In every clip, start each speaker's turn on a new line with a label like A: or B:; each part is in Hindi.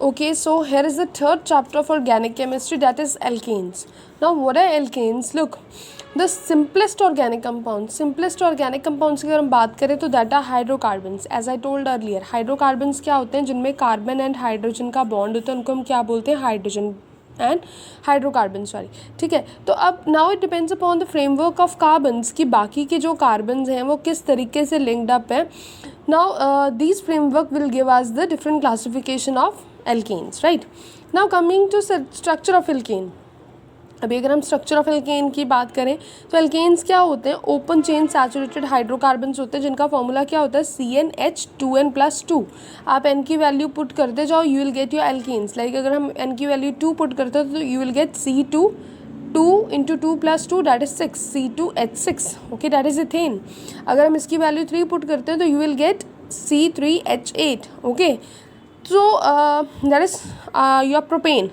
A: Okay, so here is the third chapter of organic chemistry, that is alkanes. Now what are alkanes? Look, the simplest organic compounds की अगर हम बात करें तो that are hydrocarbons. As I told earlier, hydrocarbons क्या होते हैं? जिनमें कार्बन एंड हाइड्रोजन का बॉन्ड होता है उनको हम क्या बोलते हैं? हाइड्रोजन एंड हाइड्रोकार्बन, सॉरी, ठीक है. तो अब now it depends upon the framework of carbons कि बाकी के जो कार्बन्स हैं वो किस तरीके से लिंक्ड अप है. Now these framework will give us the different classification of alkanes, right. Now coming to structure of alkane. अभी अगर हम स्ट्रक्चर ऑफ एल्केन की बात करें तो एल्केन्स क्या होते हैं? ओपन चेन सैचुरेटेड हाइड्रोकार्बन्स होते हैं जिनका फॉर्मूला क्या होता है? CnH2n+2. आप n की वैल्यू पुट करते जाओ, you will get your alkanes. Like अगर हम n की वैल्यू 2 पुट करते हो तो you will gate C2 2 × 2 + 2 that is 6, C2H6. Okay, that is ethane. अगर हम इसकी वैल्यू 3 पुट करते हैं तो you will gate C3H8. Okay, so that is your propane,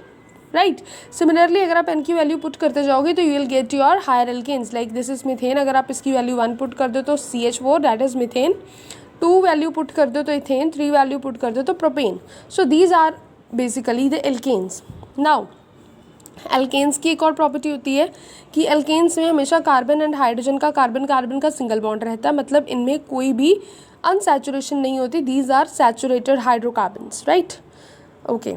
A: right. Similarly अगर आप n की वैल्यू पुट करते जाओगे तो you will get your higher alkanes, like this is methane. अगर आप इसकी वैल्यू 1 पुट कर दो तो CH4 that is methane, 2 value put कर दो तो इथेन, 3 वैल्यू पुट कर दो तो propane. So these are basically the alkanes. Now alkanes की एक और प्रॉपर्टी होती है कि एल्केन्स में हमेशा कार्बन एंड हाइड्रोजन का कार्बन का सिंगल बॉन्ड रहता है, मतलब इनमें कोई भी अनसैचुरेशन नहीं होती. These are saturated hydrocarbons, right. Okay,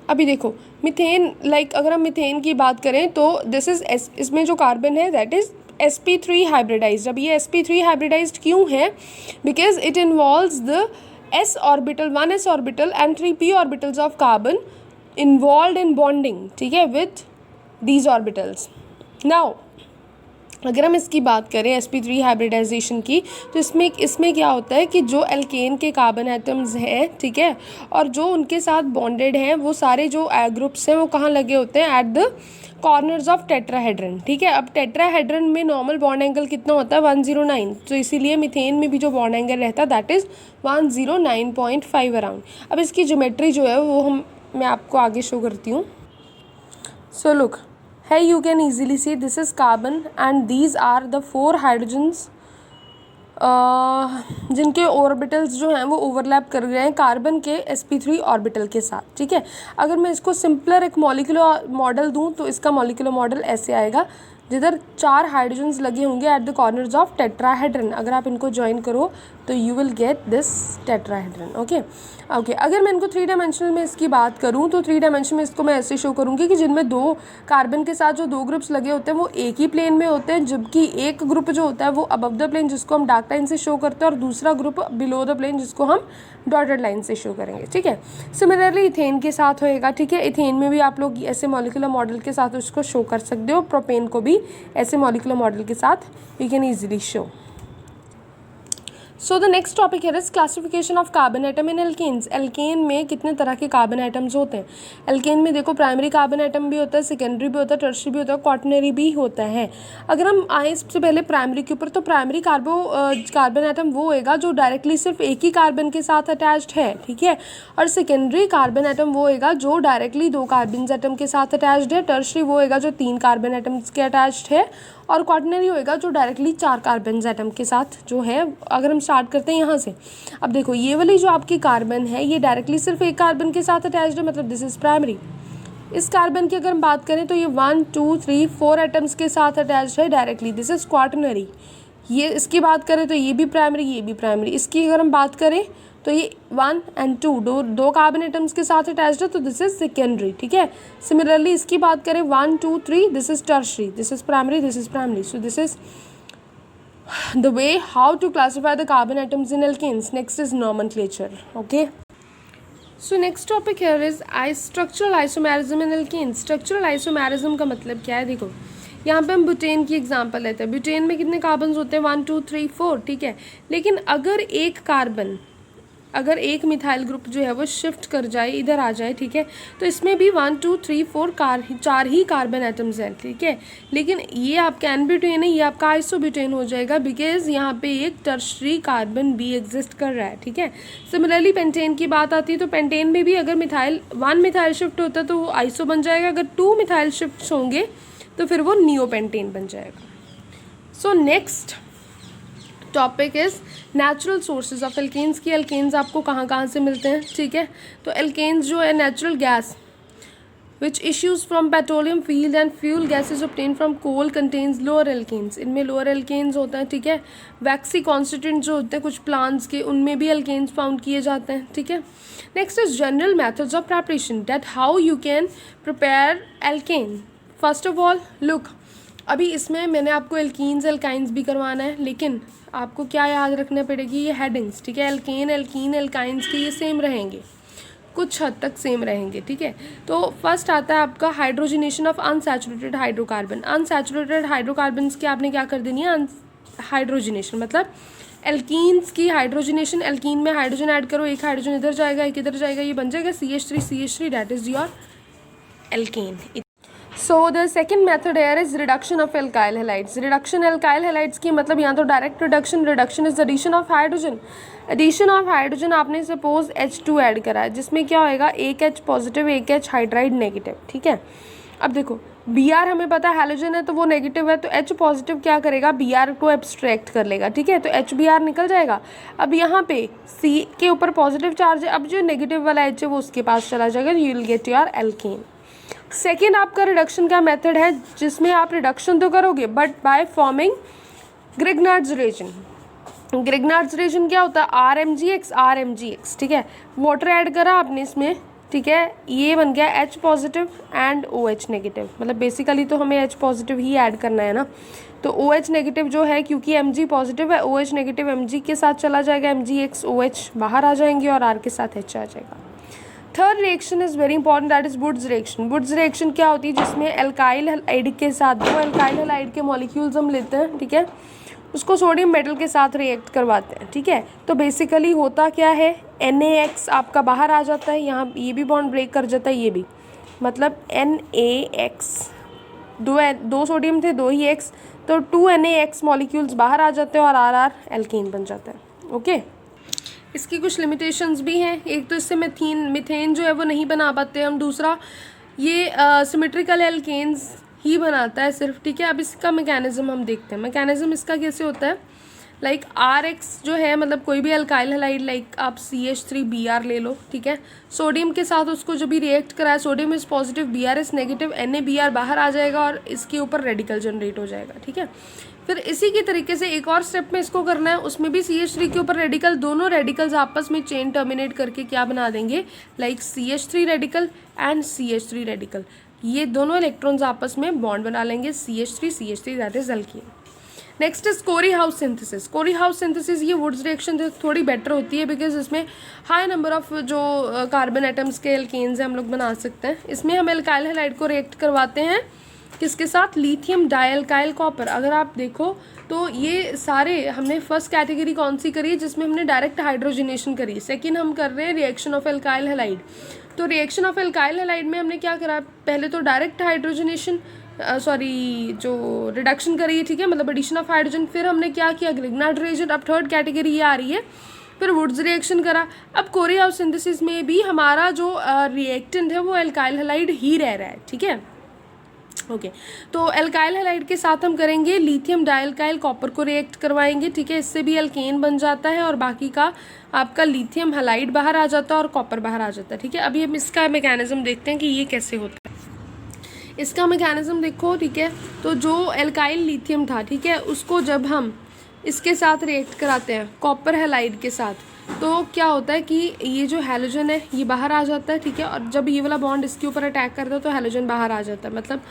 A: अभी देखो मीथेन, लाइक अगर हम मीथेन की बात करें तो दिस इज इसमें जो कार्बन है दैट इज sp3 हाइब्रिडाइज्ड. अब ये sp3 हाइब्रिडाइज्ड क्यों है? Because it involves the s orbital, 1s orbital and 3 p orbitals of carbon involve in bonding, ठीक है, विथ दीज ऑर्बिटल्स. नाउ अगर हम इसकी बात करें sp3 हाइब्रिडाइजेशन की तो इसमें क्या होता है कि जो एल्केन के कार्बन एटम्स हैं, ठीक है, और जो उनके साथ बॉन्डेड हैं वो सारे जो ग्रुप्स हैं वो कहाँ लगे होते हैं? At the corners of tetrahedron, ठीक है. अब टेट्राहेड्रन में नॉर्मल बॉन्ड एंगल कितना होता है? 109. तो इसीलिए मीथेन में भी जो बॉन्ड एंगल रहता है दैट इज़ 109.5 अराउंड. अब इसकी ज्योमेट्री जो है वो मैं आपको आगे शो करती हूँ. So look, here you can easily see this is carbon and these are the 4 hydrogens जिनके ऑर्बिटल्स जो हैं वो ओवरलैप कर रहे हैं कार्बन के sp3 ऑर्बिटल के साथ, ठीक है. अगर मैं इसको सिंपलर एक मॉलिक्यूलर मॉडल दूं तो इसका मॉलिक्यूलर मॉडल ऐसे आएगा, जिधर 4 हाइड्रोजन्स लगे होंगे at the corners of tetrahedron. अगर आप इनको ज्वाइन करो तो you will get this tetrahedron. Okay okay, अगर मैं इनको 3 डायमेंशनल में इसकी बात करूं तो 3 डायमेंशन में इसको मैं ऐसे शो करूंगी कि जिनमें 2 कार्बन के साथ जो 2 ग्रुप्स लगे होते हैं वो एक ही प्लेन में होते हैं, जबकि एक ग्रुप जो होता है वो अबव द प्लेन जिसको हम डार्क लाइन से शो करते हैं और दूसरा ग्रुप बिलो द प्लेन जिसको हम डॉटेड लाइन से शो करेंगे, ठीक है. सिमिलरली इथेन के साथ होएगा, ठीक है. इथेन में भी आप लोग ऐसे मॉलिक्यूलर मॉडल के साथ उसको शो कर सकते हो. प्रोपेन को भी ऐसे मॉलिक्यूलर मॉडल के साथ you can easily show. So the next topic है classification of carbon atom in alkanes. Alkane में कितने तरह के कार्बन एटम्स होते हैं? एल्केन में देखो प्राइमरी कार्बन एटम भी होता है, सेकेंडरी भी होता है, टर्शियरी भी होता है, क्वाटरनरी भी होता है. अगर हम आए सबसे पहले प्राइमरी के ऊपर तो प्राइमरी कार्बन एटम वो होएगा जो डायरेक्टली सिर्फ एक ही कार्बन के साथ अटैच्ड है, ठीक है. और सेकेंडरी कार्बन एटम वो होएगा जो डायरेक्टली 2 कार्बन एटम के साथ अटैच्ड है. टर्शियरी वो होएगा जो 3 कार्बन एटम्स के अटैच्ड है. और क्वाटरनरी होएगा जो डायरेक्टली 4 कार्बन एटम के साथ जो है. अगर हम स्टार्ट करते हैं यहाँ से, अब देखो ये वाली जो आपकी कार्बन है ये डायरेक्टली सिर्फ एक कार्बन के साथ अटैच्ड है, मतलब दिस इज प्राइमरी. इस कार्बन की अगर हम बात करें तो ये 1 2 3 4 एटम्स के साथ अटैच्ड है डायरेक्टली, दिस इज क्वाटरनरी. ये इसकी बात करें तो ये भी प्राइमरी, ये भी प्राइमरी. इसकी अगर हम बात करें तो ये 1 और 2 दो कार्बन एटम्स के साथ अटैच्ड है तो दिस इज सेकेंडरी, ठीक है. सिमिलरली इसकी बात करें 1 2 3 this is tertiary, this is primary, this is primary. So this is the way how to classify the carbon atoms in alkanes. Next is nomenclature. Okay, so next topic here is structural isomerism in alkanes. Structural isomerism का मतलब क्या है? देखो यहाँ पे हम ब्यूटेन की एग्जांपल लेते हैं. ब्यूटेन में कितने कार्बन्स होते हैं? 1 2 3 4, ठीक है. लेकिन अगर एक मिथाइल ग्रुप जो है वो शिफ्ट कर जाए, इधर आ जाए, ठीक है, तो इसमें भी 1 2 3 4 4 ही कार्बन एटम्स हैं, ठीक है. लेकिन ये आपका एन-ब्यूटेन है, ये आपका आइसोब्यूटेन हो जाएगा बिकॉज यहाँ पे एक टर्शरी कार्बन भी एग्जिस्ट कर रहा है, ठीक है. सिमिलरली पेंटेन की बात आती है तो पेंटेन में भी अगर 1 मिथाइल शिफ्ट होता है तो वो आइसो बन जाएगा. अगर 2 मिथाइल शिफ्ट होंगे तो फिर वो नियोपेंटेन बन जाएगा. So next topic is natural sources of alkanes की एल्केन्स आपको कहाँ कहाँ से मिलते हैं, ठीक है। तो एल्केन्स जो है natural gas which issues from petroleum field and fuel gases obtained from coal contains lower alkanes, इनमें lower alkanes होता है, ठीक है। वैक्सी कॉन्स्टिट्यूंट जो होते हैं कुछ प्लांट्स के, उनमें भी alkanes फाउंड किए जाते हैं, ठीक है। Next is general methods of preparation, that how you can prepare alkane. First of all look, अभी इसमें मैंने आपको एल्कीन्स एल्काइंस भी करवाना है, लेकिन आपको क्या याद रखना पड़ेगी, ये हेडिंग्स, ठीक है। एल्केन एल्कीन एल्काइंस के ये सेम रहेंगे, कुछ हद तक सेम रहेंगे, ठीक है। तो फर्स्ट आता है आपका hydrogenation of unsaturated hydrocarbon. Unsaturated hydrocarbons की आपने क्या कर देनी है, हाइड्रोजनेशन, मतलब एल्कीन्स की हाइड्रोजनेशन। एल्कीन में हाइड्रोजन ऐड करो, एक हाइड्रोजन इधर जाएगा एक इधर जाएगा, ये बन जाएगा CH3 that is your alkane. So the second method here is reduction of alkyl halides. Reduction alkyl halides की मतलब यहाँ तो direct reduction, reduction is addition of hydrogen. Addition of hydrogen, आपने सपोज H2 ऐड करा है, जिसमें क्या होएगा, एक H पॉजिटिव एक H हाइड्राइड नेगेटिव, ठीक है। अब देखो Br हमें पता है हैलोजन है तो वो नेगेटिव है, तो H पॉजिटिव क्या करेगा, Br को एब्स्ट्रैक्ट कर लेगा, ठीक है। तो HBr निकल जाएगा। अब यहाँ पे C के ऊपर पॉजिटिव चार्ज है, अब जो नेगेटिव वाला H है वो उसके पास चला जाएगा, you will get your alkane. Second आपका रिडक्शन का मेथड है, जिसमें आप रिडक्शन तो करोगे but by forming Grignard's reaction. Grignard's reaction क्या होता है, RMgX, ठीक है। वाटर ऐड करा आपने इसमें, ठीक है, ये बन गया H positive and OH negative, मतलब बेसिकली तो हमें H पॉजिटिव ही ऐड करना है ना। तो OH नेगेटिव जो है, क्योंकि Mg पॉजिटिव है, OH नेगेटिव Mg के साथ चला जाएगा, MgX OH बाहर आ जाएंगे और R के साथ H आ जाएगा। Third reaction is very important, that is Wurtz reaction. Wurtz reaction क्या होती है, जिसमें एल्काइल हैलाइड के साथ, दो एल्काइल हैलाइड के मॉलिक्यूल्स हम लेते हैं, ठीक है, उसको सोडियम मेटल के साथ रिएक्ट करवाते हैं, ठीक है। तो बेसिकली होता क्या है, NaX आपका बाहर आ जाता है, यहाँ ये भी बॉन्ड ब्रेक कर जाता है, ये भी, मतलब NaX, दो सोडियम थे, दो ही X, तो 2 NaX मॉलिक्यूल्स बाहर आ जाते हैं और RR एल्केन बन जाता है, ओके। इसकी कुछ लिमिटेशंस भी हैं, एक तो इससे मीथेन जो है वो नहीं बना पाते हम, दूसरा ये सिमेट्रिकल एल्केन्स ही बनाता है सिर्फ, ठीक है। अब इसका मैकेनिज्म हम देखते हैं। मैकेनिज्म इसका कैसे होता है, लाइक RX जो है, मतलब कोई भी अल्काइल हैलाइड, लाइक आप CH3Br ले लो, ठीक है, सोडियम के साथ उसको जब भी रिएक्ट कराए, sodium is positive, Br is negative, NaBr बाहर आ जाएगा और इसके ऊपर रेडिकल जनरेट हो जाएगा, ठीक है। फिर इसी की तरीके से एक और स्टेप में इसको करना है, उसमें भी CH3 के ऊपर रेडिकल, दोनों रेडिकल्स आपस में चेन टर्मिनेट करके क्या बना देंगे, like CH3 radical and CH3 radical, ये दोनों इलेक्ट्रॉन्स आपस में बॉन्ड बना लेंगे, CH3 that is alkene. Next is Corey House synthesis. Corey House synthesis, ये वुड्स रिएक्शन थोड़ी बेटर होती है, बिकॉज इसमें हाई नंबर ऑफ जो कार्बन एटम्स के एल्केन्स हैं हम लोग बना सकते हैं। इसमें हम एल्काइल हैलाइड को रिएक्ट करवाते हैं किसके साथ, लिथियम डाइएल्काइल कॉपर। अगर आप देखो तो ये सारे हमने फर्स्ट कैटेगरी कौन सी करी है, जिसमें हमने डायरेक्ट हाइड्रोजनेशन करी। सेकेंड हम कर रहे हैं रिएक्शन ऑफ एल्काइल हैलाइड। तो रिएक्शन ऑफ एल्काइल हैलाइड में हमने क्या करा, पहले तो डायरेक्ट हाइड्रोजनेशन जो रिडक्शन करी है, ठीक है, मतलब एडिशन ऑफ हाइड्रोजन। फिर हमने क्या किया, ग्रिग्नार्ड रिएक्शन। अब थर्ड कैटेगरी ये आ रही है, फिर वुड्स रिएक्शन करा। अब कोरी हाउस सिंथेसिस में भी हमारा जो रिएक्टेंट है वो एल्काइल हैलाइड ही रह रहा है, ठीक है, ओके। तो एल्काइल हैलाइड के साथ हम करेंगे लिथियम डाइएल्काइल कॉपर को रिएक्ट करवाएंगे, ठीक है, इससे भी एल्केन बन जाता है और बाकी का आपका लिथियम हैलाइड बाहर आ जाता है और कॉपर बाहर आ जाता है, ठीक है। अभी हम इसका मैकेनिज्म देखते हैं कि ये कैसे होता है। इसका मैकेनिज्म देखो, ठीक है, तो जो एल्काइल लिथियम था, ठीक है, उसको जब हम इसके साथ रिएक्ट कराते हैं कॉपर हैलाइड के साथ, तो क्या होता है कि ये जो हैलोजन है ये बाहर आ जाता है, ठीक है, और जब ये वाला बॉन्ड इसके ऊपर अटैक करता है तो हैलोजन बाहर आ जाता है, मतलब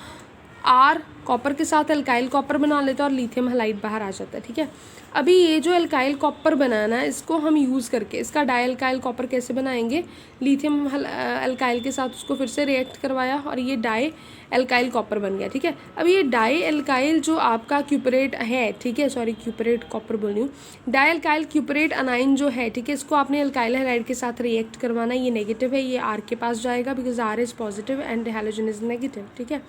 A: R कॉपर के साथ एल्काइल कॉपर बना लेता है और लिथियम हैलाइड बाहर आ जाता है, ठीक है। अभी ये जो एल्काइल कॉपर बनाना है, इसको हम यूज़ करके इसका डाइएल्काइल कॉपर कैसे बनाएंगे, लिथियम एल्काइल के साथ उसको फिर से रिएक्ट करवाया और ये डाई एल्काइल कॉपर बन गया, ठीक है। अब ये डाई एल्काइल जो आपका क्यूपरेट है, ठीक है, सॉरी क्यूपरेट कॉपर बोल रही हूँ, डाई एल्काइल क्यूपरेट अनाइन जो है, ठीक है, इसको आपने एल्काइल हैलाइड के साथ रिएक्ट करवाना। ये नेगेटिव है, ये R के पास जाएगा because R is positive and halogen is negative, ठीक है।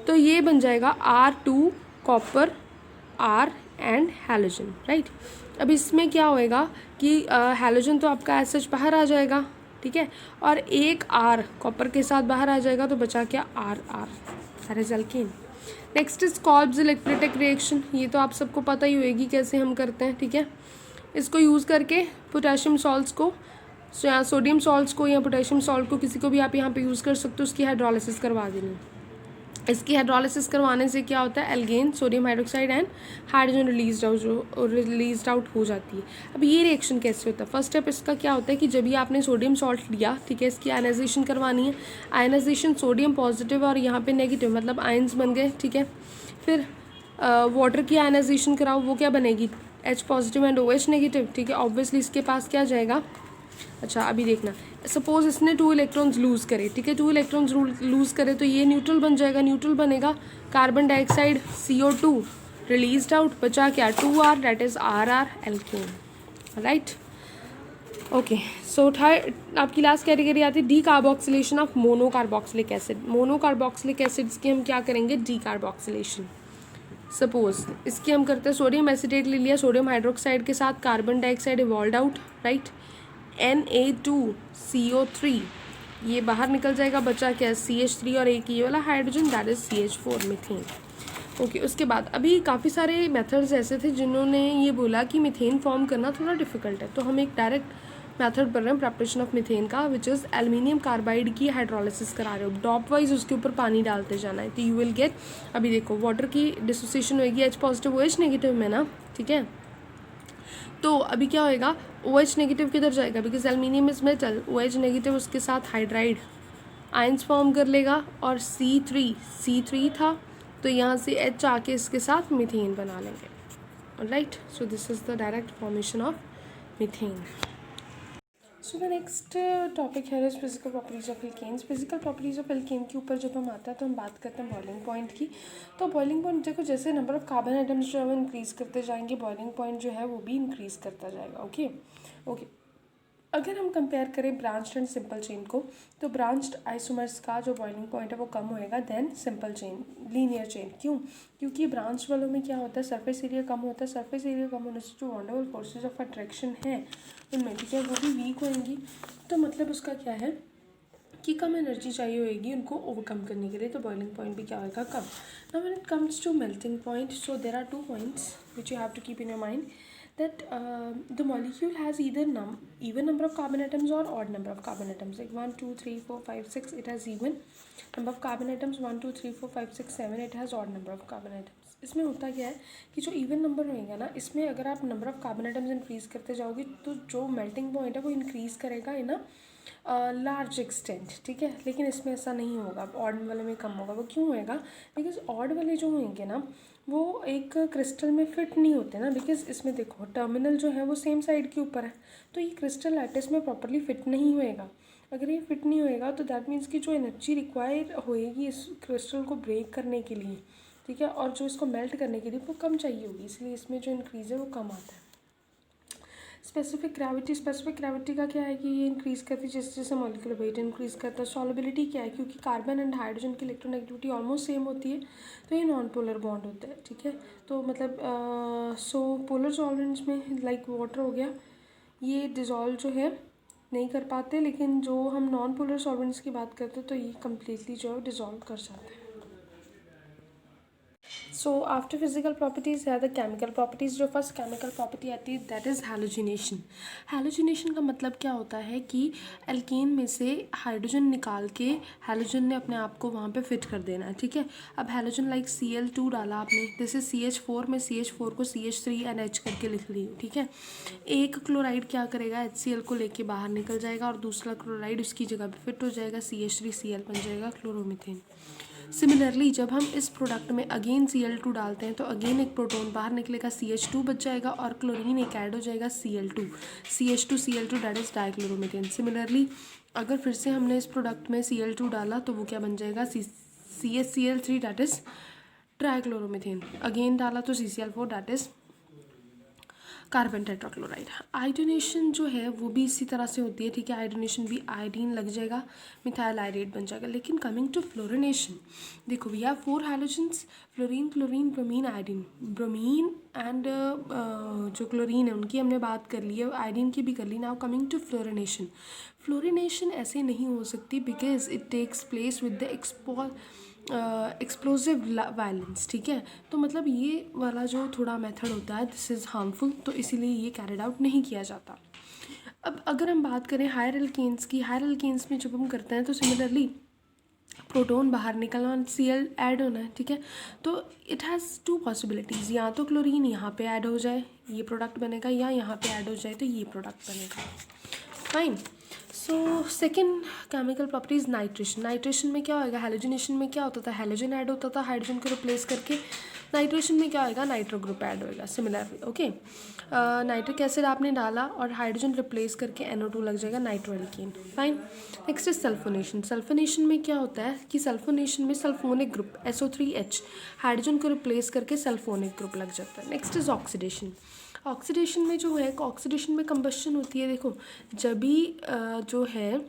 A: तो ये बन जाएगा R2 copper R and halogen, right. अब इसमें क्या होएगा कि हैलोजन तो आपका एसएच बाहर आ जाएगा, ठीक है, और एक R कॉपर के साथ बाहर आ जाएगा, तो बचा क्या, RR, that is alkane. Next is Kolbe's electrolytic reaction, ये तो आप सबको पता ही होगी कैसे हम करते हैं, ठीक है। इसको यूज़ करके पोटेशियम सॉल्ट्स को या सोडियम सॉल्ट्स को या पोटेशियम सॉल्ट को, किसी को भी आप यहाँ पे यूज़ कर सकते हो, उसकी हाइड्रोलिसिस करवा देनी। इसकी हाइड्रोलिसिस करवाने से क्या होता है, alkane, sodium hydroxide and hydrogen release out हो जाती है। अब ये रिएक्शन कैसे होता है, फर्स्ट स्टेप इसका क्या होता है कि जब भी आपने सोडियम सॉल्ट लिया, ठीक है, इसकी आयनाइजेशन करवानी है। आयनाइजेशन सोडियम पॉजिटिव और यहाँ पे नेगेटिव, मतलब आयंस बन गए, ठीक है। फिर वाटर की आयनाइजेशन कराओ, वो क्या बनेगी, H positive and OH negative, ठीक है। ऑब्वियसली इसके पास क्या जाएगा, अच्छा अभी देखना, सपोज इसने 2 इलेक्ट्रॉन्स लूज़ करे, ठीक है, 2 इलेक्ट्रॉन्स लूज़ करे तो ये न्यूट्रल बन जाएगा, न्यूट्रल बनेगा, carbon dioxide CO2 released out, बचा क्या 2R, that is RR alkane, right. Okay, so third आपकी लास्ट कैटेगरी आती है decarboxylation of monocarboxylic acid. Monocarboxylic acids की हम क्या करेंगे, डी कार्बोक्सिलेशन। सपोज इसकी हम करते हैं, सोडियम एसिटेट ले लिया, सोडियम हाइड्रोक्साइड के साथ carbon dioxide evolve out, right, Na2CO3 ये बाहर निकल जाएगा, बचा क्या CH3 और एक ये वाला hydrogen, that is CH4 methane. Okay, उसके बाद अभी काफ़ी सारे मेथड्स ऐसे थे जिन्होंने ये बोला कि मीथेन फॉर्म करना थोड़ा डिफिकल्ट है, तो हम एक डायरेक्ट मेथड कर रहे हैं प्रेपरेशन ऑफ मीथेन का, विच इज़ एल्युमिनियम कार्बाइड की हाइड्रोलिसिस करा रहे हो, डॉप वाइज उसके ऊपर पानी डालते जाना है, तो यू विल गेट, अभी देखो वाटर की डिसोसिएशन होगी H पॉजिटिव OH नेगेटिव में ना, ठीक है। तो अभी क्या होएगा, OH नेगेटिव किधर जाएगा, because aluminium is metal, OH negative उसके साथ हाइड्राइड आयंस फॉर्म कर लेगा, और C3 था, तो यहाँ से H आके इसके साथ मीथेन बना लेंगे, right. So this is the direct formation of methane. So the next topic है physical properties of alkanes. Physical properties of alkane के ऊपर जब हम आता है तो हम बात करते हैं बॉइलिंग पॉइंट की। तो बॉइलिंग पॉइंट देखो, जैसे नंबर ऑफ कार्बन आइटम्स जो है वो इंक्रीज़ करते जाएंगे, बॉइलिंग पॉइंट जो है वो भी इंक्रीज़ करता जाएगा। ओके, अगर हम कंपेयर करें ब्रांच्ड एंड सिंपल चेन को, तो ब्रांच्ड आइसोमर्स का जो बॉइलिंग पॉइंट है वो कम होएगा than simple chain, linear chain. क्यों, क्योंकि ब्रांच वालों में क्या होता है, सरफेस एरिया कम होता है, सरफेस एरिया कम होने से जो वंडरफुल फोर्सेज ऑफ अट्रैक्शन है उनमें, ठीक है, वो भी वीक होएंगी। तो मतलब उसका क्या है कि कम एनर्जी चाहिए होगी उनको ओवरकम करने के लिए, तो बॉइलिंग पॉइंट भी क्या होगा, कम। Now when it comes to melting point, so there are 2 points which you have to keep in your mind, that the molecule has either even number of carbon atoms or odd number of carbon atoms, like 1 2 3 4 5 6 it has even number of carbon atoms, 1 2 3 4 5 6 7 it has odd number of carbon atoms। इसमें होता क्या है कि जो इवन नंबर होएगा ना, इसमें अगर आप number of carbon atoms increase करते जाओगे तो जो मेल्टिंग पॉइंट है वो इंक्रीज़ करेगा इन लार्ज एक्सटेंट, ठीक है। लेकिन इसमें ऐसा नहीं होगा, ऑड वाले में कम होगा। वो क्यों होएगा, बिकॉज ऑड वाले जो होंगे ना वो एक क्रिस्टल में फिट नहीं होते ना, बिकॉज इसमें देखो टर्मिनल जो है वो सेम साइड के ऊपर है, तो ये क्रिस्टल लैटिस में प्रॉपरली फिट नहीं होएगा। अगर ये फिट नहीं होएगा तो दैट मीन्स कि जो एनर्जी रिक्वायर होएगी इस क्रिस्टल को ब्रेक करने के लिए, ठीक है, और जो इसको मेल्ट करने के लिए वो कम चाहिए होगी, इसलिए इसमें जो इंक्रीज़ है वो कम आता है। स्पेसिफिक ग्रेविटी का क्या है कि ये इंक्रीज़ करती है जैसे जैसे मॉलिक्यूलर वेट इंक्रीज़ करता है। सॉलिबिलिटी क्या है, क्योंकि कार्बन एंड हाइड्रोजन की इलेक्ट्रोनेगेटिविटी ऑलमोस्ट सेम होती है, तो ये नॉन पोलर बॉन्ड होता है, ठीक है। तो मतलब सो पोलर सॉल्वेंट्स में लाइक वाटर हो गया, ये डिज़ोल्व जो है नहीं कर पाते, लेकिन जो हम नॉन पोलर सॉल्वेंट्स की बात करते हैं तो ये कम्प्लीटली जो है डिज़ोल्व कर जाते हैं। सो आफ्टर फिजिकल प्रॉपर्टीज़ है द केमिकल प्रॉपर्टीज़। जो फर्स्ट केमिकल प्रॉपर्टी आती है दैट इज़ हैलोजिनेशन। हैलोजिनेशन का मतलब क्या होता है कि एल्केन में से हाइड्रोजन निकाल के हैलोजन ने अपने आप को वहाँ पे फिट कर देना है, ठीक है। अब हैलोजन लाइक Cl2 डाला आपने, जैसे CH4 में CH4 को CH3NH करके लिख ली, ठीक है। एक क्लोराइड क्या करेगा, HCl को लेके बाहर निकल जाएगा और दूसरा क्लोराइड उसकी जगह पे फिट हो जाएगा, CH3Cl बन जाएगा क्लोरोमीथेन। सिमिलरली जब हम इस प्रोडक्ट में अगेन Cl2 डालते हैं तो अगेन एक प्रोटॉन बाहर निकलेगा, CH2 बच जाएगा और क्लोरीन एक ऐड हो जाएगा Cl2, CH2Cl2 that is dichloromethane. Similarly अगर फिर से हमने इस प्रोडक्ट में Cl2 डाला तो वो क्या बन जाएगा, CaCl3 दैट इज ट्राइक्लोरोमीथेन। अगेन डाला तो CCl4 that is carbon tetrachloride. Iodination जो है वो भी इसी तरह से होती है, ठीक है। आयोडीनेशन भी आयोडीन लग जाएगा, मिथाइल आयोडेट बन जाएगा। लेकिन कमिंग टू फ्लोरिनेशन, देखो we have 4 halogens, fluorine, chlorine, bromine, iodine. Bromine and जो क्लोरीन है उनकी हमने बात कर ली है, आयोडीन की भी कर ली। Now coming to fluorination. Fluorination ऐसे नहीं हो सकती because it takes place with the explosive violence, ठीक है। तो मतलब ये वाला जो थोड़ा मेथड होता है दिस इज़ हार्मफुल, तो इसीलिए ये कैरिड आउट नहीं किया जाता। अब अगर हम बात करें हायर एल्केन्स की, हायर एल्केन्स में जब हम करते हैं तो सिमिलरली प्रोटोन बाहर निकलना और Cl ऐड होना है, ठीक है। तो इट हैज़ टू पॉसिबिलिटीज़, या तो क्लोरीन यहाँ पे ऐड हो जाए ये प्रोडक्ट बनेगा, या यहाँ पे ऐड हो जाए तो ये प्रोडक्ट बनेगा। Fine. So second chemical properties nitration. Nitration में क्या होगा, हैलोजिनेशन में क्या होता था, हैलोजन ऐड होता था हाइड्रोजन को रिप्लेस करके। नाइट्रेशन में क्या होगा, नाइट्रो ग्रुप ऐड होएगा सिमिलरली, ओके। नाइट्रिक एसिड आपने डाला और हाइड्रोजन रिप्लेस करके NO2 लग जाएगा, nitro alkene. Fine. Next is sulphonation. Sulphonation में क्या होता है कि सल्फोनेशन में सल्फोनिक ग्रुप SO3H हाइड्रोजन को रिप्लेस करके सल्फोनिक ग्रुप लग जाता है। Next is oxidation. ऑक्सीडेशन में जो है, ऑक्सीडेशन में कंबशन होती है। देखो जब भी जो है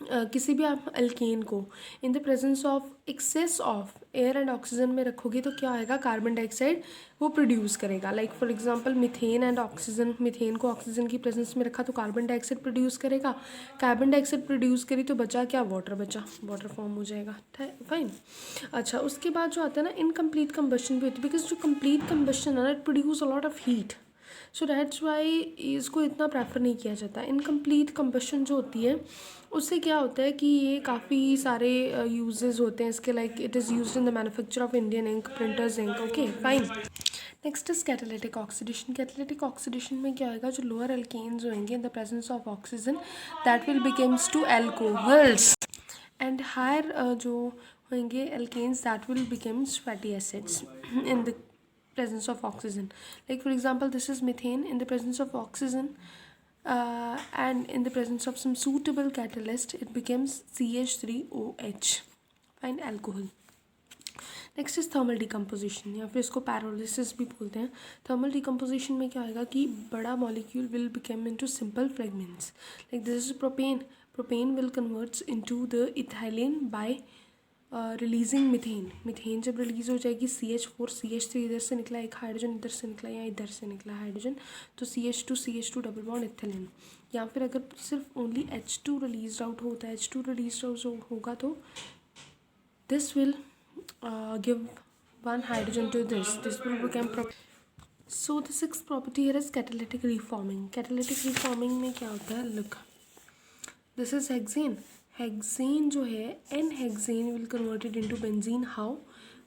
A: किसी भी आप अल्केन को in the presence of excess of air and oxygen में रखोगे तो क्या आएगा, कार्बन डाइऑक्साइड वो प्रोड्यूस करेगा। Like for example methane and oxygen, methane को ऑक्सीजन की प्रेजेंस में रखा तो कार्बन डाइऑक्साइड प्रोड्यूस करेगा, कार्बन डाइऑक्साइड प्रोड्यूस करी तो बचा क्या, वाटर बचा, वाटर फॉर्म हो जाएगा। फाइन। अच्छा उसके बाद जो आता है ना, इनकम्प्लीट कंबशन भी होती है, बिकॉज जो कंप्लीट कंबशन है ना it produce a lot of heat, so that's why इसको इतना प्रेफर नहीं किया जाता। इनकम्प्लीट कंबशन जो होती है उससे क्या होता है कि ये काफ़ी सारे यूजेस होते हैं इसके, like it is used in the manufacture of Indian ink, printers ink, okay fine. Next is catalytic oxidation. Catalytic oxidation में क्या होगा, जो लोअर एल्केन्स होंगे in the presence of oxygen that will becomes to alcohols, and higher जो होंगे alkanes that will becomes fatty acids in the presence of oxygen. Like for example this is methane in the presence of oxygen, and in the presence of some suitable catalyst it becomes CH3OH, fine, alcohol. Next is thermal decomposition, या फिर इसको पैरोलिसिस भी बोलते हैं। थर्मल डिकम्पोजिशन में क्या आएगा कि बड़ा molecule will become into simple fragments, like this is propane, propane will converts into the ethylene bye releasing methane. Methane जब रिलीज हो जाएगी CH4 CH3 इधर से निकला, एक हाइड्रोजन इधर से निकला या इधर से निकला हाइड्रोजन, तो CH2 डबल बॉन्ड इथिलीन। या फिर अगर सिर्फ ओनली H2 रिलीज आउट होता है, H2 रिलीज आउट होगा तो this will give one hydrogen to this will become so the sixth property here is catalytic reforming. Catalytic reforming में क्या होता है, look this is hexane. Hexane जो है n hexane will converted into benzene, how,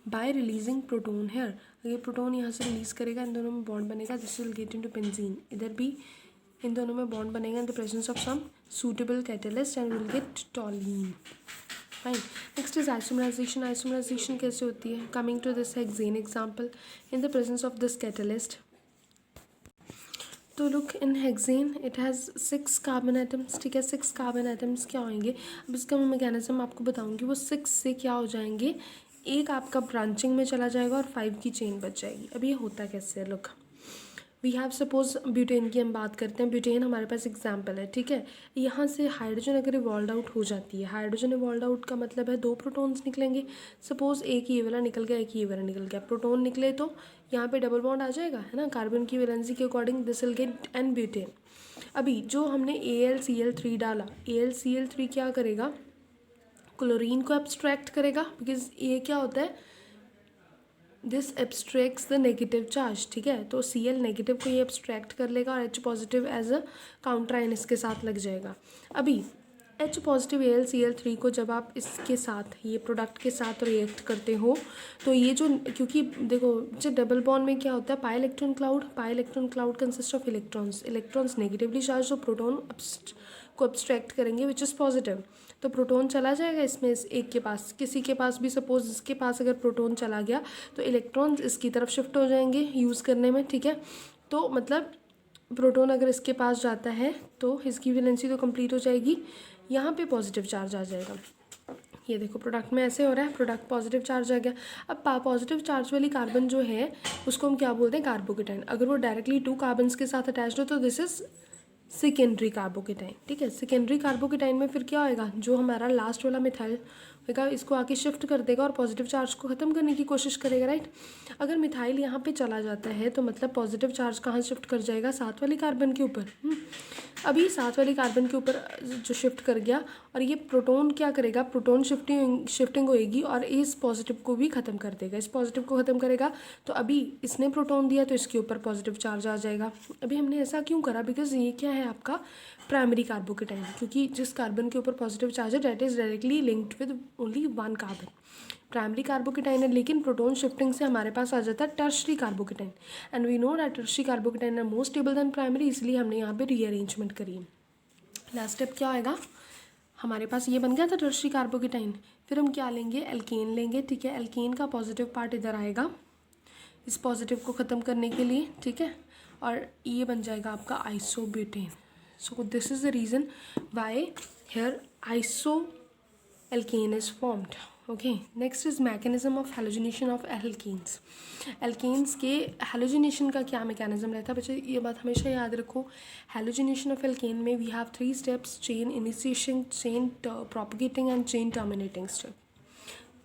A: by releasing proton here. ये प्रोटोन यहाँ से रिलीज करेगा, इन दोनों में बॉन्ड बनेगा, this will get into benzene, इधर भी इन दोनों में बॉन्ड बनेगा in the presence of some suitable catalyst and will get toluene. Fine. Next is isomerization. Isomerization कैसे होती है, coming to this hexane example in the presence of this catalyst. तो look in hexane it has 6 carbon atoms, ठीक है। 6 कार्बन एटम्स क्या होंगे, अब इसका मैं मैकेनिज्म आपको बताऊंगी। वो 6 से क्या हो जाएंगे, एक आपका ब्रांचिंग में चला जाएगा और 5 की चेन बच जाएगी। अब ये होता कैसे है, look we have suppose butane की हम बात करते हैं, ब्यूटेन हमारे पास एग्जाम्पल है, ठीक है। यहाँ से हाइड्रोजन अगर इवॉल्व आउट हो जाती है, हाइड्रोजन इवॉल्व आउट का मतलब है 2 प्रोटॉन्स निकलेंगे। सपोज एक ये वाला निकल गया, एक ये वाला निकल गया, प्रोटॉन निकले तो यहाँ पे डबल बॉन्ड आ जाएगा, है ना, कार्बन की वैलेंसी के according this will get an butane. अभी जो हमने AlCl3 डाला, AlCl3 क्या करेगा, क्लोरीन को एब्स्ट्रैक्ट करेगा, बिकॉज ये क्या होता है, this abstracts the negative charge, ठीक है। तो Cl नेगेटिव को ये एब्स्ट्रैक्ट कर लेगा और H positive as a counter ion इसके साथ लग जाएगा। अभी H पॉजिटिव AlCl3 को जब आप इसके साथ, ये प्रोडक्ट के साथ रिएक्ट करते हो तो ये जो, क्योंकि देखो जो डबल बॉन्ड में क्या होता है, pi electron cloud consist of electrons, electrons negatively charge, तो प्रोटॉन को एब्स्ट्रैक्ट करेंगे विच इज़ पॉजिटिव, तो प्रोटॉन चला जाएगा इसमें एक के पास, किसी के पास भी, सपोज इसके पास अगर प्रोटॉन चला गया तो इलेक्ट्रॉन्स इसकी तरफ शिफ्ट हो जाएंगे यूज़ करने में, ठीक है। तो मतलब प्रोटॉन अगर इसके पास जाता है तो इसकी वैलेंसी तो कंप्लीट हो जाएगी, यहाँ पे पॉजिटिव चार्ज आ जाएगा। ये देखो प्रोडक्ट में ऐसे हो रहा है, प्रोडक्ट पॉजिटिव चार्ज आ गया। अब पॉजिटिव चार्ज वाली कार्बन जो है उसको हम क्या बोलते हैं, कार्बोकेटाइन। अगर वो डायरेक्टली 2 कार्बन्स के साथ अटैच्ड हो तो दिस इज सेकेंडरी कार्बोकेटाइन, ठीक है। सेकेंडरी कार्बोकेटाइन में फिर क्या होएगा, जो हमारा लास्ट वाला मिथाइल होगा इसको आके शिफ्ट कर देगा और पॉजिटिव चार्ज को ख़त्म करने की कोशिश करेगा, राइट। अगर मिथाइल यहाँ पे चला जाता है तो मतलब पॉजिटिव चार्ज कहाँ शिफ्ट कर जाएगा, साथ वाली कार्बन के ऊपर। अभी साथ वाली कार्बन के ऊपर जो शिफ्ट कर गया, और ये प्रोटॉन क्या करेगा, प्रोटॉन शिफ्टिंग होएगी और इस पॉजिटिव को भी ख़त्म कर देगा, इस पॉजिटिव को ख़त्म करेगा। तो अभी इसने प्रोटॉन दिया तो इसके ऊपर पॉजिटिव चार्ज आ जाएगा। अभी हमने ऐसा क्यों करा, बिकॉज ये क्या है आपका प्राइमरी कार्बोकेटाइन, क्योंकि जिस कार्बन के ऊपर पॉजिटिव चार्ज है that is directly linked with only one carbon, primary carbocation है। लेकिन प्रोटॉन शिफ्टिंग से हमारे पास आ जाता है tertiary carbocation, and we know that tertiary carbocation are more stable than primary, इसलिए हमने यहाँ पे रीअरेंजमेंट करी है। लास्ट स्टेप क्या आएगा, हमारे पास ये बन गया था टर्शरी कार्बोकेटाइन। फिर हम क्या लेंगे, एल्केन लेंगे, ठीक है। एल्केन का पॉजिटिव पार्ट इधर आएगा इस पॉजिटिव को ख़त्म करने के लिए, ठीक है। और ये बन जाएगा आपका isobutane. So this is the reason why here iso alkane is formed. Okay, next is mechanism of halogenation of alkanes. Alkanes के हेलोजिनेशन का क्या मैकेनिज्म रहता है बच्चे, ये बात हमेशा याद रखो। हेलोजिनेशन ऑफ एल्केन में we have 3 steps, chain initiation, chain propagating and chain terminating step.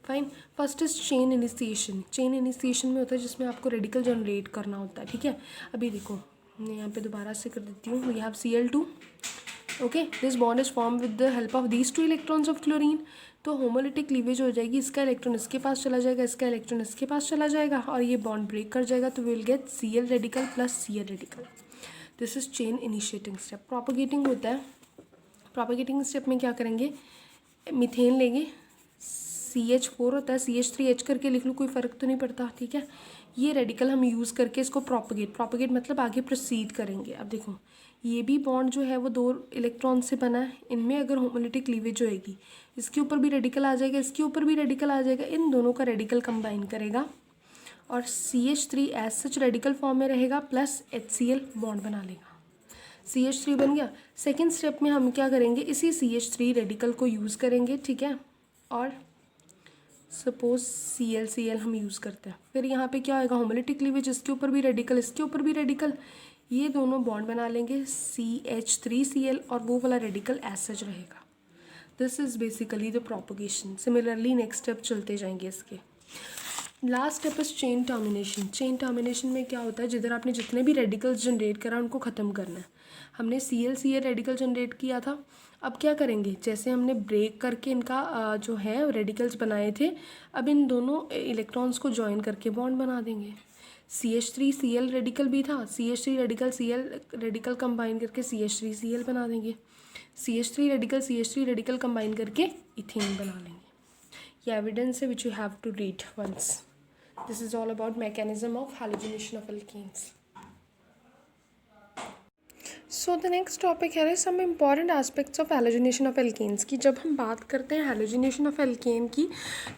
A: Fine, first is chain initiation. Chain initiation में होता है जिसमें आपको रेडिकल जनरेट करना होता है, ठीक है। अभी देखो मैं यहाँ पे दोबारा से कर देती हूँ, we have Cl2, okay, this bond is form with the help of these 2 electrons of chlorine. तो होमोलिटिक क्लीवेज हो जाएगी, इसका इलेक्ट्रॉन इसके पास चला जाएगा, इसका इलेक्ट्रॉन इसके पास चला जाएगा और ये बॉन्ड ब्रेक कर जाएगा, तो will get Cl radical plus Cl radical. This is chain initiating step. Propagating होता है, प्रोपगेटिंग स्टेप में क्या करेंगे, मीथेन लेंगे, CH4 होता है, CH3H करके लिख लो, कोई फ़र्क तो नहीं पड़ता, ठीक है। ये रेडिकल हम यूज़ करके इसको प्रोपगेट मतलब आगे प्रोसीड करेंगे। अब देखो ये भी बॉन्ड जो है वो 2 इलेक्ट्रॉन से बना है, इनमें अगर होमोलिटिक क्लीवेज होएगी, इसके ऊपर भी रेडिकल आ जाएगा, इसके ऊपर भी रेडिकल आ जाएगा, इन दोनों का रेडिकल कंबाइन करेगा और CH3 as such radical form में रहेगा प्लस HCl बॉन्ड बना लेगा, CH3 बन गया। सेकेंड स्टेप में हम क्या करेंगे, इसी CH3 रेडिकल को यूज़ करेंगे, ठीक है। और सपोज Cl हम यूज़ करते हैं, फिर यहाँ पे क्या आएगा, होमोलिटिक क्लीवेज, इसके ऊपर भी रेडिकल, इसके ऊपर भी रेडिकल, ये दोनों बॉन्ड बना लेंगे CH3Cl और वो वाला रेडिकल एज सच रहेगा। This is basically the propagation. Similarly next step चलते जाएंगे इसके। Last step is chain termination. Chain termination में क्या होता है, जिधर आपने जितने भी रेडिकल्स जनरेट करा उनको ख़त्म करना है। हमने Cl रेडिकल जनरेट किया था, अब क्या करेंगे, जैसे हमने ब्रेक करके इनका जो है रेडिकल्स बनाए थे, अब इन दोनों इलेक्ट्रॉन्स को ज्वाइन करके बॉन्ड बना देंगे। CH3Cl रेडिकल भी था, CH3 radical Cl radical combine करके CH3Cl बना देंगे, CH3 रेडिकल कंबाइन करके इथेन बना लेंगे। ये एविडेंस है which you have to read once. This is all about mechanism of halogenation of alkanes. So the next topic है some important aspects of halogenation of alkanes की। जब हम बात करते हैं हैलोजिनेशन ऑफ एल्केन की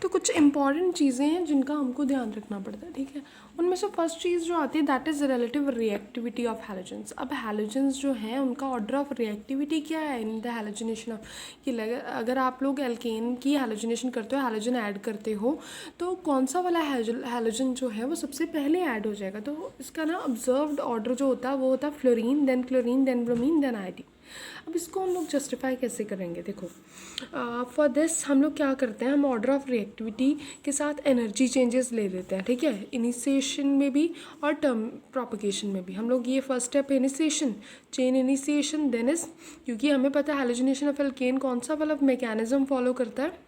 A: तो कुछ इंपॉर्टेंट चीज़ें हैं जिनका हमको ध्यान रखना पड़ता है, ठीक है। उनमें से फर्स्ट चीज़ जो आती है that is relative reactivity of halogens. अब हैलोजेंस जो हैं उनका ऑर्डर ऑफ रिएक्टिविटी क्या है इन द हैलोजिनेशन ऑफ, कि अगर आप लोग एल्केन की हैलोजिनेशन करते हो, हैलोजन ऐड करते हो, तो कौन सा वाला हैलोजन जो है वो सबसे पहले ऐड हो जाएगा। तो इसका ना ऑब्जर्व्ड ऑर्डर जो होता है वो होता है fluorine, then chlorine, then bromine, then iodine. अब इसको हम लोग जस्टिफाई कैसे करेंगे, देखो फॉर दिस हम लोग क्या करते हैं, हम ऑर्डर ऑफ रिएक्टिविटी के साथ एनर्जी चेंजेस ले लेते हैं, ठीक है। इनिशिएशन में भी और टर्म प्रोपगेशन में भी हम लोग ये first step initiation, chain initiation, then is, क्योंकि हमें पता है हैलोजिनेशन ऑफ एल्केन कौन सा वाला मैकेनिज्म फॉलो करता है,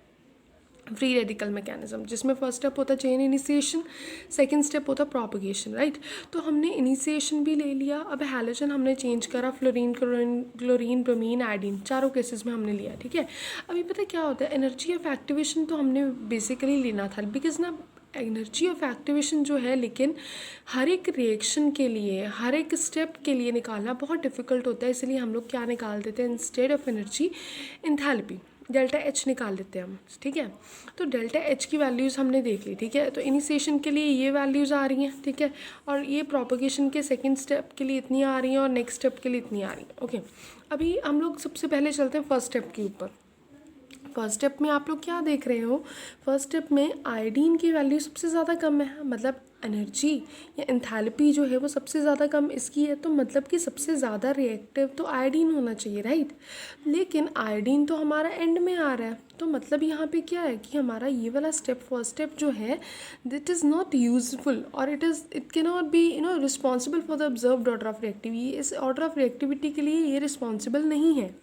A: फ्री रेडिकल मैकेनिज्म, जिसमें फर्स्ट स्टेप होता है चेन इनिशिएशन, सेकंड स्टेप होता है प्रोपगेशन, राइट। तो हमने इनिशिएशन भी ले लिया, अब हैलोजन हमने चेंज करा, फ्लोरीन, क्लोरीन, ब्रोमीन, आयोडीन, चारों केसेस में हमने लिया, ठीक है। अभी पता है क्या होता है, एनर्जी ऑफ एक्टिवेशन तो हमने बेसिकली लेना था, बिकॉज ना एनर्जी ऑफ एक्टिवेशन जो है लेकिन हर एक रिएक्शन के लिए, हर एक स्टेप के लिए निकालना बहुत डिफिकल्ट होता है, इसलिए हम लोग क्या निकाल देते हैं, instead of energy enthalpy, delta H निकाल लेते हैं हम, ठीक है। तो डेल्टा H की वैल्यूज़ हमने देख ली, ठीक है। तो इनिशिएशन के लिए ये वैल्यूज़ आ रही हैं, ठीक है, और ये प्रोपगेशन के सेकंड स्टेप के लिए इतनी आ रही हैं और नेक्स्ट स्टेप के लिए इतनी आ रही हैं, ओके। अभी हम लोग सबसे पहले चलते हैं फर्स्ट स्टेप के ऊपर। फर्स्ट स्टेप में आप लोग क्या देख रहे हो, फर्स्ट स्टेप में आयोडीन की वैल्यू सबसे ज़्यादा कम है, मतलब एनर्जी या एंथैल्पी जो है वो सबसे ज़्यादा कम इसकी है, तो मतलब कि सबसे ज़्यादा रिएक्टिव तो आयोडीन होना चाहिए, राइट। लेकिन आयोडीन तो हमारा एंड में आ रहा है, तो मतलब यहाँ पे क्या है कि हमारा ये वाला स्टेप, फर्स्ट स्टेप जो है, दैट इज़ नॉट यूजफुल और it can not be responsible for the observed order of reactivity. इस ऑर्डर ऑफ रिएक्टिविटी के लिए ये रिस्पॉन्सिबल नहीं है।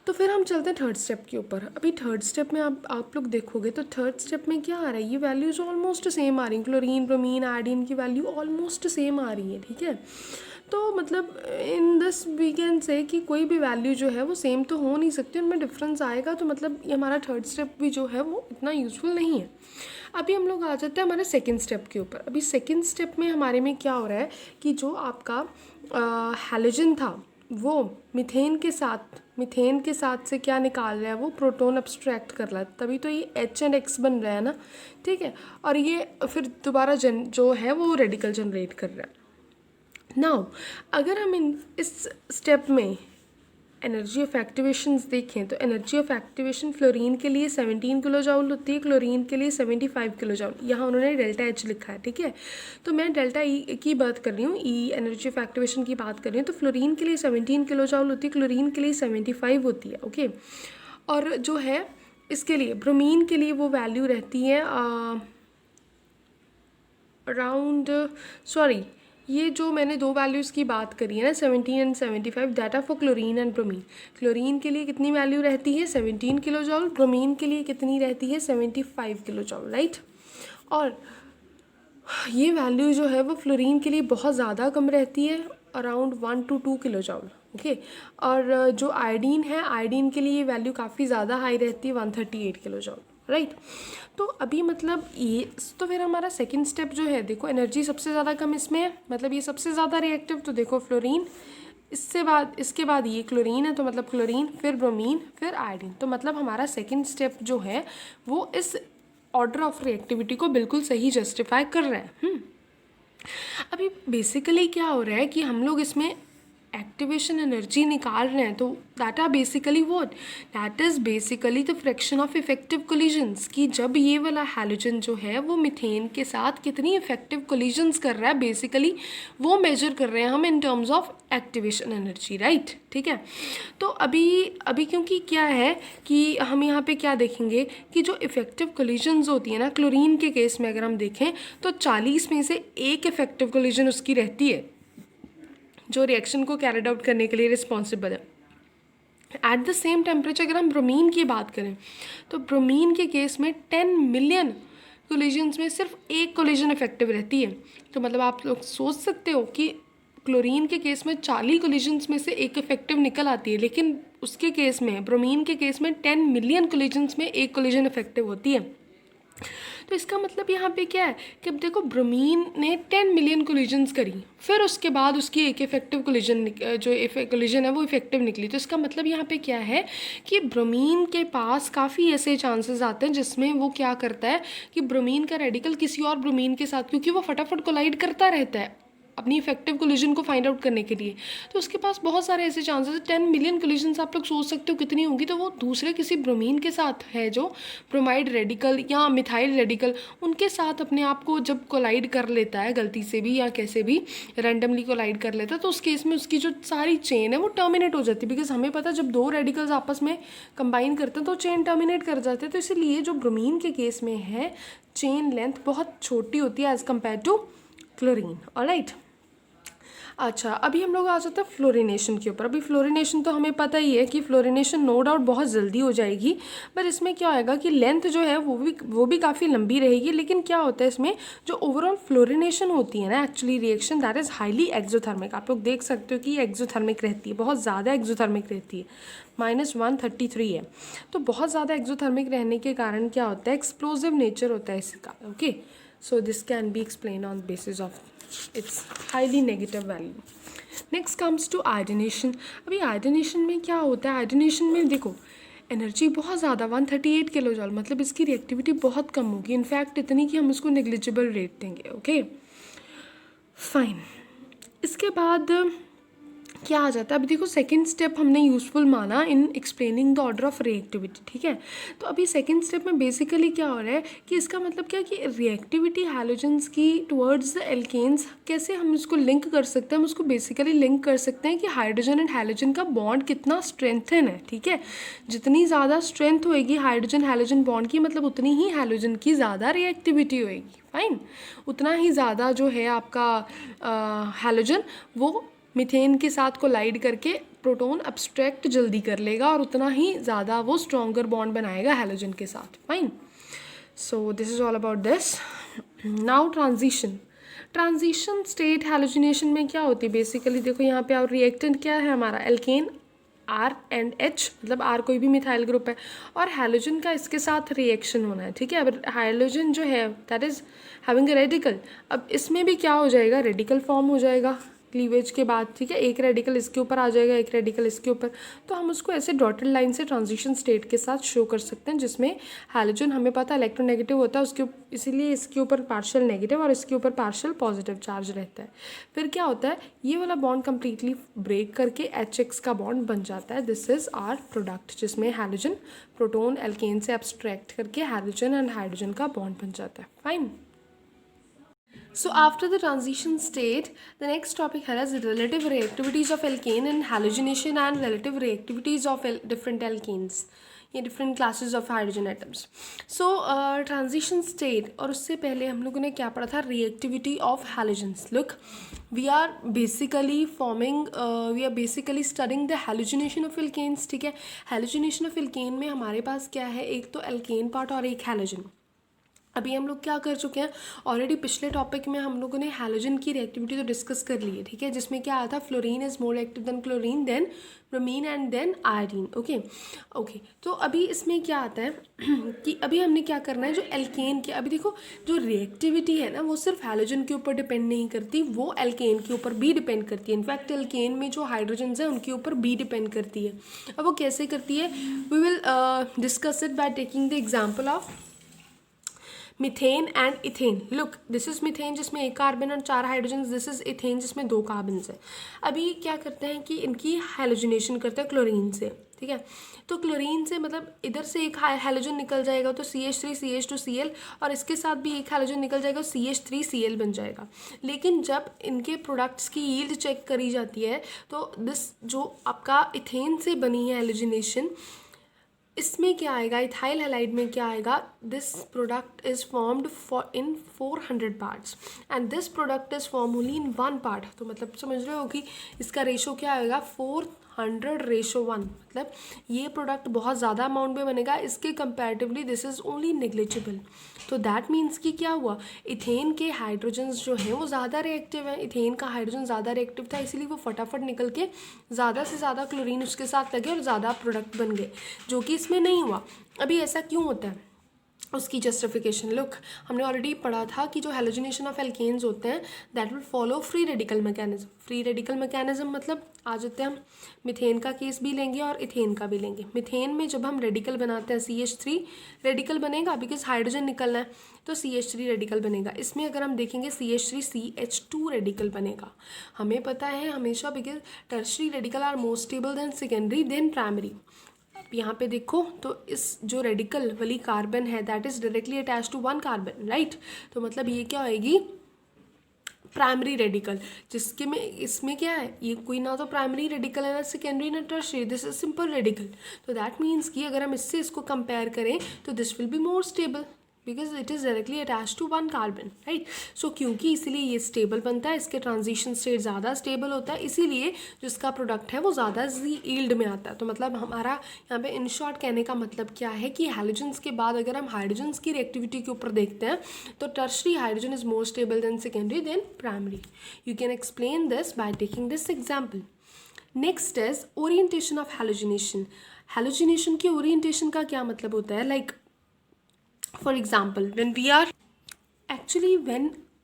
A: तो फिर हम चलते हैं थर्ड स्टेप के ऊपर। अभी थर्ड स्टेप में आप लोग देखोगे तो थर्ड स्टेप में क्या आ रहा है, ये वैल्यूज़ ऑलमोस्ट सेम आ रही हैं, क्लोरीन, ब्रोमीन, आयोडीन की वैल्यू ऑलमोस्ट सेम आ रही है, ठीक है। तो मतलब in this we can say कि कोई भी वैल्यू जो है वो सेम तो हो नहीं सकती, उनमें डिफरेंस आएगा, तो मतलब ये हमारा थर्ड स्टेप भी जो है वो इतना यूज़फुल नहीं है। अभी हम लोग आ जाते हैं हमारे सेकेंड स्टेप के ऊपर। अभी सेकेंड स्टेप में हमारे में क्या हो रहा है कि जो आपका हैलोजन था वो मीथेन के साथ से क्या निकाल रहा है, वो प्रोटॉन अब्स्ट्रैक्ट कर रहा है, तभी तो ये H एंड X बन रहा है ना, ठीक है। और ये फिर दोबारा जो है वो रेडिकल जनरेट कर रहा है। नाउ अगर हम इस स्टेप में एनर्जी ऑफ एक्टिवेशन देखें तो एनर्जी ऑफ एक्टिवेशन फ्लोरीन के लिए 17 किलो जूल होती है, क्लोरीन के लिए 75 किलो जूल। यहाँ उन्होंने डेल्टा H लिखा है, ठीक है। तो मैं डेल्टा E की बात कर रही हूँ, E एनर्जी ऑफ एक्टिवेशन की बात कर रही हूँ। तो फ्लोरीन के लिए 17 किलो जूल होती है, क्लोरीन के लिए 75 होती है, ओके। और जो है इसके लिए ब्रोमीन के लिए वो वैल्यू रहती है अराउंड, सॉरी, ये जो मैंने दो वैल्यूज़ की बात करी है ना, 17 and 75, data for chlorine and bromine. Chlorine के लिए कितनी वैल्यू रहती है 17 किलो जूल, ब्रोमीन के लिए कितनी रहती है 75 किलो जूल, राइट। और ये वैल्यू जो है वो फ्लोरीन के लिए बहुत ज़्यादा कम रहती है, around 1 to 2 kilo joule, okay. और जो आयोडीन है, आयोडीन के लिए ये वैल्यू काफ़ी ज़्यादा हाई रहती है, 138 किलो जूल, राइट। तो अभी मतलब ये तो फिर हमारा सेकंड स्टेप जो है, देखो एनर्जी सबसे ज़्यादा कम इसमें है, मतलब ये सबसे ज़्यादा रिएक्टिव, तो देखो फ्लोरीन, इसके बाद ये क्लोरीन है, तो मतलब क्लोरीन, फिर ब्रोमीन, फिर आयोडीन। तो मतलब हमारा सेकंड स्टेप जो है वो इस ऑर्डर ऑफ रिएक्टिविटी को बिल्कुल सही जस्टिफाई कर रहा है। अभी बेसिकली क्या हो रहा है कि हम लोग इसमें एक्टिवेशन एनर्जी निकाल रहे हैं, तो that are basically what, that is basically the fraction of effective collisions, कि जब ये वाला हैलोजन जो है वो मीथेन के साथ कितनी इफेक्टिव कोलिजन्स कर रहा है, बेसिकली वो मेजर कर रहे हैं हम in terms of activation energy, right, ठीक है। तो अभी क्योंकि क्या है कि हम यहाँ पे क्या देखेंगे कि जो इफेक्टिव कोलिजन्स होती है ना, क्लोरीन के केस में अगर हम देखें तो 40 में से एक इफेक्टिव कोलिजन उसकी रहती है जो रिएक्शन को कैरिड आउट करने के लिए रिस्पॉन्सिबल है। एट द सेम टेम्परेचर अगर हम ब्रोमीन की बात करें तो ब्रोमीन के केस में 10 मिलियन कोलिजन्स में सिर्फ एक कोलिजन इफेक्टिव रहती है। तो मतलब आप लोग सोच सकते हो कि क्लोरीन के केस में 40 कोलिजन्स में से एक इफेक्टिव निकल आती है, लेकिन उसके केस में, ब्रोमीन के केस में 10 मिलियन कोलिजन्स में एक कोलिजन इफेक्टिव होती है। तो इसका मतलब यहाँ पे क्या है कि अब देखो ब्रोमीन ने 10 मिलियन कोलिजन्स करी, फिर उसके बाद उसकी एक इफेक्टिव कोलिजन कोलिजन है वो इफेक्टिव निकली। तो इसका मतलब यहाँ पे क्या है कि ब्रोमीन के पास काफ़ी ऐसे चांसेस आते हैं जिसमें वो क्या करता है कि ब्रोमीन का रेडिकल किसी और ब्रोमीन के साथ, क्योंकि वो फटाफट कोलाइड करता रहता है अपनी इफेक्टिव कोलिजन को फाइंड आउट करने के लिए, तो उसके पास बहुत सारे ऐसे चांसेस, 10 मिलियन कोलिजन्स आप लोग सोच सकते हो कितनी होंगी। तो वो दूसरे किसी ब्रोमीन के साथ है जो ब्रोमाइड रेडिकल या मिथाइल रेडिकल, उनके साथ अपने आप को जब कोलाइड कर लेता है गलती से भी या कैसे भी रैंडमली कोलाइड कर लेता है, तो उस केस में उसकी जो सारी चेन है वो टर्मिनेट हो जाती है। बिकॉज हमें पता है जब दो रेडिकल्स आपस में कंबाइन करते हैं तो चेन टर्मिनेट कर जाते हैं। तो इसीलिए जो ब्रोमीन के केस में है चेन लेंथ बहुत छोटी होती है as compare to chlorine, alright. अच्छा, अभी हम लोग आ जाते हैं फ्लोरिनेशन के ऊपर। अभी फ्लोरिनेशन तो हमें पता ही है कि फ्लोरिनेशन नो डाउट बहुत जल्दी हो जाएगी, पर इसमें क्या होएगा कि लेंथ जो है वो भी काफ़ी लंबी रहेगी। लेकिन क्या होता है इसमें जो ओवरऑल फ्लोरिनेशन होती है ना, actually reaction that is highly exothermic. आप लोग देख सकते हो कि एक्सोथर्मिक रहती है, बहुत ज़्यादा एक्सोथर्मिक रहती है, -133 है। तो बहुत ज़्यादा एक्सोथर्मिक रहने के कारण क्या होता है, एक्सप्लोजिव नेचर होता है इसका, okay. So this can be explain on basis of its highly negative value. Next comes to iodination. अभी आयोडिनेशन में क्या होता है, आयोडिनेशन में देखो एनर्जी बहुत ज़्यादा 138 किलो जूल, मतलब इसकी रिएक्टिविटी बहुत कम होगी, इनफैक्ट इतनी कि हम इसको नेग्लिजिबल रेट देंगे, ओके फाइन। इसके बाद क्या आ जाता है। अभी देखो सेकंड स्टेप हमने यूज़फुल माना इन explaining the order of reactivity, ठीक है। तो अभी सेकंड स्टेप में बेसिकली क्या हो रहा है कि इसका मतलब क्या है कि रिएक्टिविटी हैलोजेंस की टुवर्ड्स द एल्केन्स कैसे हम इसको लिंक कर सकते हैं। हम उसको बेसिकली लिंक कर सकते हैं कि हाइड्रोजन एंड हैलोजन का बॉन्ड कितना स्ट्रेंथन है, ठीक है। जितनी ज़्यादा स्ट्रेंथ होएगी हाइड्रोजन हैलोजन बॉन्ड की, मतलब उतनी ही हैलोजन की ज़्यादा रिएक्टिविटी होएगी, फाइन। उतना ही ज़्यादा जो है आपका हैलोजन वो मीथेन के साथ कोलाइड करके प्रोटॉन अब्स्ट्रैक्ट जल्दी कर लेगा और उतना ही ज़्यादा वो स्ट्रॉन्गर बॉन्ड बनाएगा हैलोजन के साथ, fine. So this is all about this. Now transition state halogenation में क्या होती है बेसिकली, देखो यहाँ पे और रिएक्टेंट क्या है हमारा, एल्केन आर एंड एच, मतलब आर कोई भी मिथाइल ग्रुप है और हैलोजन का इसके साथ रिएक्शन होना है, ठीक है। अब हाइड्रोजन जो है that is having a radical, अब इसमें भी क्या हो जाएगा, रेडिकल फॉर्म हो जाएगा क्लीवेज के बाद, ठीक है। एक रेडिकल इसके ऊपर आ जाएगा, एक रेडिकल इसके ऊपर, तो हम उसको ऐसे डॉटेड लाइन से ट्रांजिशन स्टेट के साथ शो कर सकते हैं, जिसमें हैलोजन हमें पता है इलेक्ट्रोनेगेटिव होता है उसके, इसीलिए इसके ऊपर पार्शियल नेगेटिव और इसके ऊपर पार्शियल पॉजिटिव चार्ज रहता है। फिर क्या होता है, ये वाला बॉन्ड कंप्लीटली ब्रेक करके HX का बॉन्ड बन जाता है। दिस इज आर प्रोडक्ट, जिसमें हैलोजन प्रोटोन एल्केन से एब्स्ट्रैक्ट करके हैलोजन एंड हाइड्रोजन का बॉन्ड बन जाता है, fine. So after the transition state, the next topic here is relative reactivities of alkane and halogenation and relative reactivities of different alkanes, ये different classes of hydrogen atoms. So transition state, और उससे पहले हम लोगों ने क्या पढ़ा था, reactivity of halogens. Look, we are basically studying the halogenation of alkanes, ठीक है। halogenation of alkane में हमारे पास क्या है, एक तो alkane part और एक halogen। अभी हम लोग क्या कर चुके हैं ऑलरेडी, पिछले टॉपिक में हम लोगों ने हैलोजन की रिएक्टिविटी तो डिस्कस कर ली है, ठीक है, जिसमें क्या आया था, fluorine is more active than chlorine then bromine and then iodine, okay. तो अभी इसमें क्या आता है कि अभी हमने क्या करना है, जो एल्केन की, अभी देखो जो रिएक्टिविटी है ना वो सिर्फ हैलोजन के ऊपर डिपेंड नहीं करती, वो एल्केन के ऊपर भी डिपेंड करती है। इनफैक्ट एल्केन में जो हाइड्रोजन है उनके ऊपर भी डिपेंड करती है। अब वो कैसे करती है, we will discuss it by taking the example of methane and ethane. Look, this is methane जिसमें एक कार्बन और 4 हाइड्रोजन, दिस इज इथेन जिसमें 2 कार्बन है। अभी क्या करते हैं कि इनकी हैलोजिनेशन करते हैं क्लोरीन से, ठीक है। तो क्लोरीन से मतलब इधर से एक हैलोजन निकल जाएगा तो CH3 CH2Cl, और इसके साथ भी एक हैलोजन निकल जाएगा CH3Cl बन जाएगा। लेकिन जब इनके प्रोडक्ट्स की यील्ड चेक करी जाती है तो दिस जो आपका इथेन से बनी है हैलोजिनेशन, इसमें क्या आएगा, इथाइल हैलाइड में क्या आएगा, this product is formed for in 400 parts and this product is form only in 1 part. तो मतलब समझ रहे हो कि इसका रेशो क्या आएगा, 400:1, मतलब ये प्रोडक्ट बहुत ज़्यादा अमाउंट में बनेगा, इसके comparatively this is only negligible. तो दैट मीन्स कि क्या हुआ, इथेन के हाइड्रोजन्स जो हैं वो ज़्यादा रिएक्टिव हैं, इथेन का हाइड्रोजन ज़्यादा रिएक्टिव था, इसीलिए वो फटाफट निकल के ज़्यादा से ज़्यादा क्लोरीन उसके साथ लगे और ज़्यादा प्रोडक्ट बन गए, जो कि इसमें नहीं हुआ। अभी ऐसा क्यों होता है, उसकी जस्टिफिकेशन लुक, हमने ऑलरेडी पढ़ा था कि जो हैलोजिनेशन ऑफ एल्केन्स होते हैं that will follow free radical mechanism. Free radical mechanism मतलब आ जाते हैं हम मिथेन का केस भी लेंगे और इथेन का भी लेंगे। मिथेन में जब हम रेडिकल बनाते हैं CH3 रेडिकल बनेगा, बिकॉज हाइड्रोजन निकलना है तो CH3 रेडिकल बनेगा। इसमें अगर हम देखेंगे CH3 CH2 रेडिकल बनेगा। हमें पता है हमेशा, because tertiary radical are more stable than secondary than primary. यहाँ पे देखो तो इस जो रेडिकल वाली कार्बन है that is directly attach to 1 carbon, right. तो मतलब ये क्या होएगी, प्राइमरी रेडिकल, जिसके में इसमें क्या है, ये कोई ना तो प्राइमरी रेडिकल है ना सेकेंडरी ना tertiary, this is simple radical. तो दैट मीन्स कि अगर हम इससे इसको कंपेयर करें तो this will be more stable because it is directly attach to 1 carbon, right. So क्योंकि इसीलिए ये स्टेबल बनता है, इसके ट्रांजिशन स्टेट ज़्यादा स्टेबल होता है, इसीलिए जो इसका प्रोडक्ट है वो ज़्यादा यील्ड में आता है। तो मतलब हमारा यहाँ पे इन शॉर्ट कहने का मतलब क्या है कि हैलोजन्स के बाद अगर हम हाइड्रोजन्स की रिएक्टिविटी के ऊपर देखते हैं तो tertiary hydrogen is more stable than secondary than primary. You can explain this by taking this example. Next is orientation of halogenation. Halogenation की ओरिएंटेशन का क्या मतलब होता है, लाइक for example when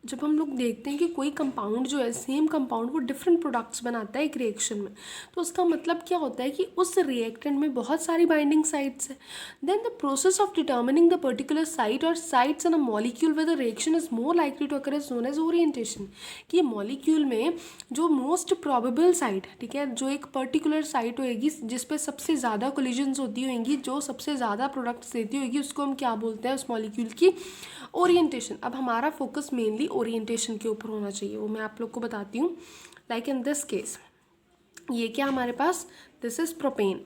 A: जब हम लोग देखते हैं कि कोई कंपाउंड जो है सेम कंपाउंड वो डिफरेंट प्रोडक्ट्स बनाता है एक रिएक्शन में, तो उसका मतलब क्या होता है कि उस रिएक्टेंट में बहुत सारी बाइंडिंग साइट्स है. Then the process of determining the particular site और sites in a molecule with the reaction is more likely to occur is known as orientation. कि मॉलिक्यूल में जो मोस्ट प्रोबेबल साइट, ठीक है, जो एक पर्टिकुलर साइट होएगी जिस पे सबसे ज़्यादा कोलिजन्स होती होंगी, जो सबसे ज़्यादा प्रोडक्ट्स देती होगी, उसको हम क्या बोलते हैं, उस मॉलिक्यूल की ओरिएंटेशन. अब हमारा फोकस मेनली ओरिएंटेशन के ऊपर होना चाहिए, वो मैं आप लोग को बताती हूँ. लाइक इन दिस केस ये क्या हमारे पास, दिस इज प्रोपेन.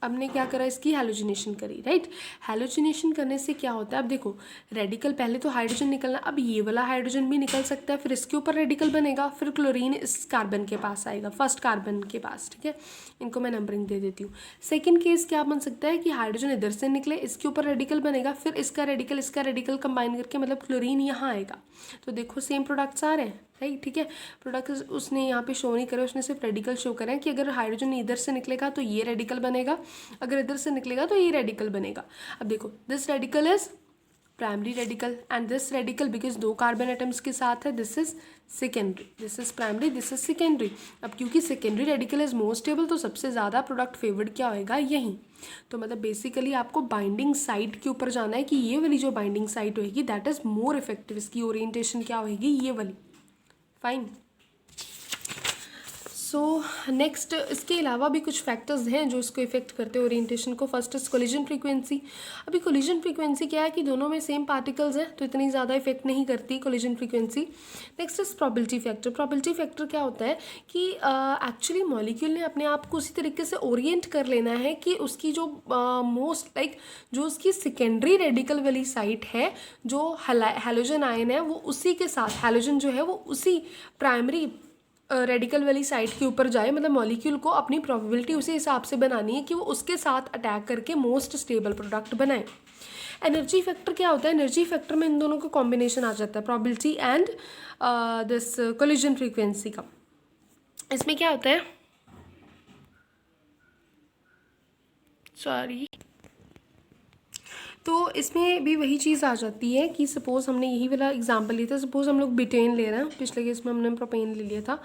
A: हमने क्या करा, इसकी हैलोजिनेशन करी, राइट. हैलोजिनेशन करने से क्या होता है, अब देखो रेडिकल पहले तो हाइड्रोजन निकलना, अब ये वाला हाइड्रोजन भी निकल सकता है, फिर इसके ऊपर रेडिकल बनेगा, फिर क्लोरीन इस कार्बन के पास आएगा, फर्स्ट कार्बन के पास, ठीक है. इनको मैं नंबरिंग दे देती हूँ. सेकेंड केस क्या बन सकता है कि हाइड्रोजन इधर से निकले, इसके ऊपर रेडिकल बनेगा, फिर इसका रेडिकल कंबाइन करके मतलब क्लोरीन यहाँ आएगा. तो देखो सेम प्रोडक्ट्स आ रहे हैं, राइट, ठीक है. प्रोडक्ट उसने यहाँ पे शो नहीं करे, उसने सिर्फ रेडिकल शो करें कि अगर हाइड्रोजन इधर से निकलेगा तो ये रेडिकल बनेगा, अगर इधर से निकलेगा तो ये रेडिकल बनेगा. अब देखो this radical is primary radical and this radical because दो कार्बन एटम्स के साथ है, this is secondary. This is primary, this is secondary. अब क्योंकि secondary radical is more stable तो सबसे ज़्यादा प्रोडक्ट फेवर्ड क्या होएगा, यहीं. तो मतलब बेसिकली आपको बाइंडिंग साइट के ऊपर जाना है कि ये वाली जो बाइंडिंग साइट होएगी दैट इज मोर इफेक्टिव, इसकी ओरिएंटेशन क्या होएगी, ये वाली. फाइन. सो नेक्स्ट इसके अलावा भी कुछ फैक्टर्स हैं जो इसको इफेक्ट करते हैं ओरिएंटेशन को. First is collision frequency. अभी कोलिजन फ्रीक्वेंसी क्या है कि दोनों में सेम पार्टिकल्स हैं तो इतनी ज़्यादा इफेक्ट नहीं करती collision frequency. Next is probability factor. Probability factor क्या होता है कि एक्चुअली मॉलिक्यूल ने अपने आप को उसी तरीके से ओरिएंट कर लेना है कि उसकी जो जो उसकी सेकेंडरी रेडिकल वाली साइट है, जो हैलोजन आयन है, वो उसी के साथ, हैलोजन जो है वो उसी प्राइमरी रेडिकल वाली साइट के ऊपर जाए. मतलब मॉलिक्यूल को अपनी प्रोबेबिलिटी उसी हिसाब से बनानी है कि वो उसके साथ अटैक करके मोस्ट स्टेबल प्रोडक्ट बनाए. एनर्जी फैक्टर क्या होता है, एनर्जी फैक्टर में इन दोनों का कॉम्बिनेशन आ जाता है, probability and this collision frequency का. इसमें क्या होता है, सॉरी, तो इसमें भी वही चीज़ आ जाती है कि सपोज़ हमने यही वाला एग्जांपल लिया था, सपोज़ हम लोग बिटेन ले रहे हैं, पिछले केस में हमने प्रोपेन ले लिया था,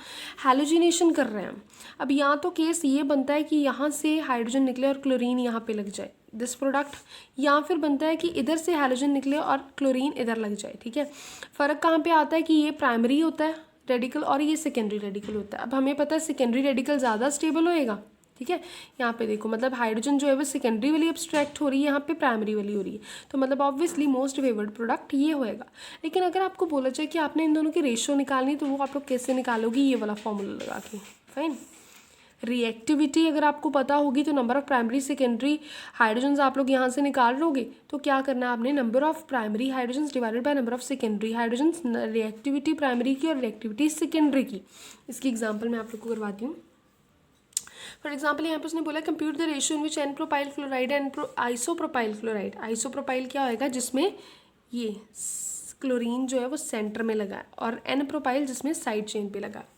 A: हैलोजिनेशन कर रहे हैं. अब यहाँ तो केस ये बनता है कि यहाँ से हाइड्रोजन निकले और क्लोरीन यहाँ पे लग जाए, दिस प्रोडक्ट, या फिर बनता है कि इधर से हैलोजन निकले और क्लोरीन इधर लग जाए, ठीक है. फ़र्क कहाँ पे आता है कि ये प्राइमरी होता है रेडिकल और ये सेकेंडरी रेडिकल होता है. अब हमें पता है सेकेंडरी रेडिकल ज़्यादा स्टेबल होएगा, ठीक है. यहाँ पे देखो मतलब हाइड्रोजन जो है वो सेकेंडरी वाली एब्स्ट्रैक्ट हो रही है, यहाँ पे प्राइमरी वाली हो रही है, तो मतलब ऑब्वियसली मोस्ट फेवर्ड प्रोडक्ट ये होएगा. लेकिन अगर आपको बोला जाए कि आपने इन दोनों की रेशियो निकालनी तो वो आप लोग कैसे निकालोगी, ये वाला फॉर्मूला लगा के. फाइन. रिएक्टिविटी अगर आपको पता होगी तो number of primary secondary hydrogens आप लोग यहाँ से निकाल लोगे, तो क्या करना है आपने, number of primary hydrogens divided by number of secondary hydrogens. Reactivity primary की और रिएक्टिविटी सेकेंडरी की. इसकी एग्जाम्पल मैं आप लोग को करवाती हूँ. फॉर एग्जाम्पल यहाँ पे उसने बोला compute the ratio in which N propyl chloride and isopropyl chloride. Isopropyl क्या होएगा, जिसमें ये क्लोरीन जो है वो सेंटर में लगा है, और एन प्रोपाइल जिसमें साइड चेन पे लगा है.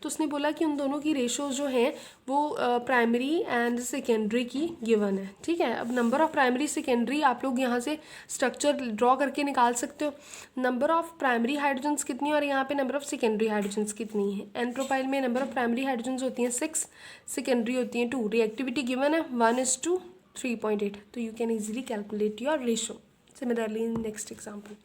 A: तो उसने बोला कि उन दोनों की रेशोज जो हैं वो प्राइमरी एंड सेकेंडरी की गिवन है, ठीक है. अब नंबर ऑफ प्राइमरी सेकेंडरी आप लोग यहाँ से स्ट्रक्चर ड्रॉ करके निकाल सकते हो. नंबर ऑफ प्राइमरी हाइड्रोजन्स कितनी और यहाँ पे नंबर ऑफ सेकेंडरी हाइड्रोजन्स कितनी है. एन प्रोपाइल में नंबर ऑफ प्राइमरी हाइड्रोजन्स होती हैं 6, सेकेंडरी होती हैं 2. रिएक्टिविटी गिवन है 1:3.8. तो you can easily calculate your ratio. Similarly in next example.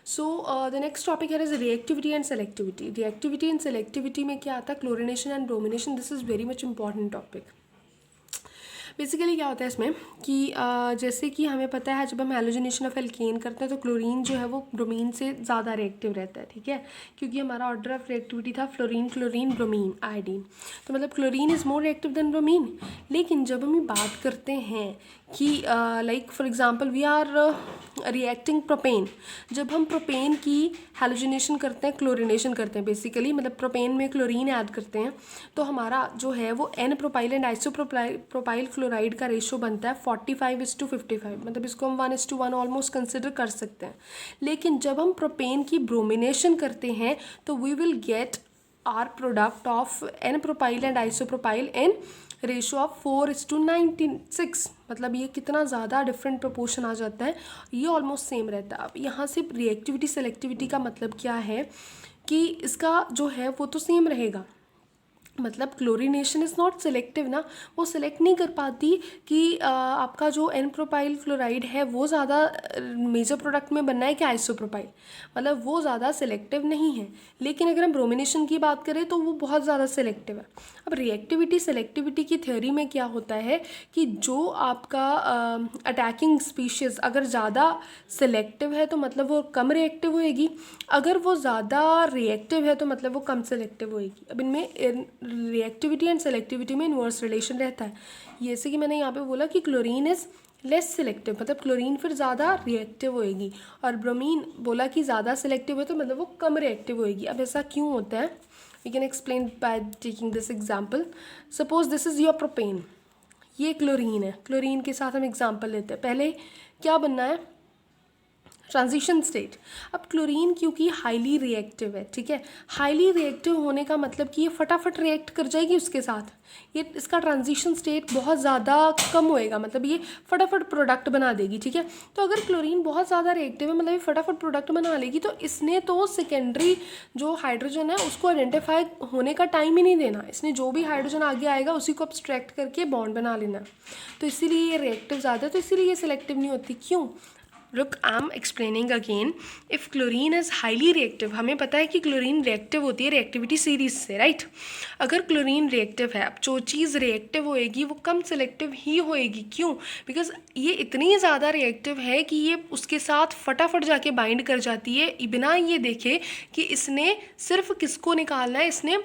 A: So the next topic here is reactivity and selectivity. Reactivity and selectivity में क्या आता है, chlorination and bromination. This is very much important topic. Basically क्या होता है इसमें कि जैसे कि हमें पता है जब हम हैलोजिनेशन ऑफ एल्केन करते हैं तो क्लोरीन जो है वो ब्रोमीन से ज़्यादा रिएक्टिव रहता है, ठीक है, क्योंकि हमारा ऑर्डर ऑफ रिएक्टिविटी था फ्लोरीन क्लोरीन ब्रोमीन आयोडीन. तो मतलब chlorine is more reactive than bromine. लेकिन जब हम बात करते हैं कि like for example we are reacting propane, जब हम प्रोपेन की हैलोजिनेशन करते हैं, क्लोरिनेशन करते हैं बेसिकली, मतलब प्रोपेन में क्लोरीन ऐड करते हैं, तो हमारा जो है वो n propyl and isopropyl chloride का रेशो बनता है 45:55. मतलब इसको हम 1:1 ऑलमोस्ट कंसिडर कर सकते हैं. लेकिन जब हम प्रोपेन की ब्रोमिनेशन करते हैं तो we will get our product of n propyl and isopropyl in ratio of 4:96, मतलब ये कितना ज़्यादा डिफरेंट प्रोपोर्शन आ जाता है, ये ऑलमोस्ट सेम रहता है। अब यहाँ से रिएक्टिविटी सेलेक्टिविटी का मतलब क्या है कि इसका जो है वो तो सेम रहेगा, मतलब क्लोरीनेशन इज़ नॉट सेलेक्टिव ना, वो सेलेक्ट नहीं कर पाती कि आपका जो एन प्रोपाइल क्लोराइड है वो ज़्यादा मेजर प्रोडक्ट में बनना है कि आइसोप्रोपाइल, मतलब वो ज़्यादा सेलेक्टिव नहीं है। लेकिन अगर हम ब्रोमिनेशन की बात करें तो वो बहुत ज़्यादा सेलेक्टिव है। अब रिएक्टिविटी सेलेक्टिविटी की थ्योरी में क्या होता है कि जो आपका अटैकिंग स्पीशीज़ अगर ज़्यादा सेलेक्टिव है तो मतलब वो कम रिएक्टिव होएगी, अगर वो ज़्यादा रिएक्टिव है तो मतलब वो कम सेलेक्टिव होएगी। अब इनमें रिएक्टिविटी एंड सेलेक्टिविटी में इन्वर्स रिलेशन रहता है। जैसे कि मैंने यहाँ पे बोला कि क्लोरीन इज़ लेस सिलेक्टिव, मतलब क्लोरीन फिर ज़्यादा रिएक्टिव होएगी, और ब्रोमीन बोला कि ज़्यादा सिलेक्टिव है तो मतलब वो कम रिएक्टिव होएगी। अब ऐसा क्यों होता है, we can explain by taking this example. Suppose this is your propane, ये क्लोरीन है, क्लोरीन के साथ हम एग्जाम्पल लेते हैं। पहले क्या बनना है, ट्रांजिशन स्टेट। अब क्लोरीन क्योंकि हाईली रिएक्टिव है, ठीक है, हाईली रिएक्टिव होने का मतलब कि ये फटाफट रिएक्ट कर जाएगी उसके साथ, ये इसका ट्रांजिशन स्टेट बहुत ज़्यादा कम होएगा, मतलब ये फटाफट प्रोडक्ट बना देगी, ठीक है। तो अगर क्लोरीन बहुत ज़्यादा रिएक्टिव है, मतलब ये फटाफट प्रोडक्ट बना लेगी, तो इसने तो सेकेंडरी जो हाइड्रोजन है उसको आइडेंटिफाई होने का टाइम ही नहीं देना, इसने जो भी हाइड्रोजन आगे आएगा उसी को अब्स्ट्रैक्ट करके बॉन्ड बना लेना। तो इसीलिए ये रिएक्टिव ज़्यादा है, तो इसीलिए ये सिलेक्टिव नहीं होती। क्यों? Look, I'm explaining again. If chlorine is highly reactive, हमें पता है कि क्लोरीन रिएक्टिव होती है रिएक्टिविटी सीरीज से, राइट। अगर क्लोरीन रिएक्टिव है, अब जो चीज़ रिएक्टिव होएगी वो कम सेलेक्टिव ही होएगी। क्यों? बिकॉज ये इतनी ज़्यादा रिएक्टिव है कि ये उसके साथ फटाफट जाके बाइंड कर जाती है, बिना ये देखे कि इसने सिर्फ किसको निकालना है, इसने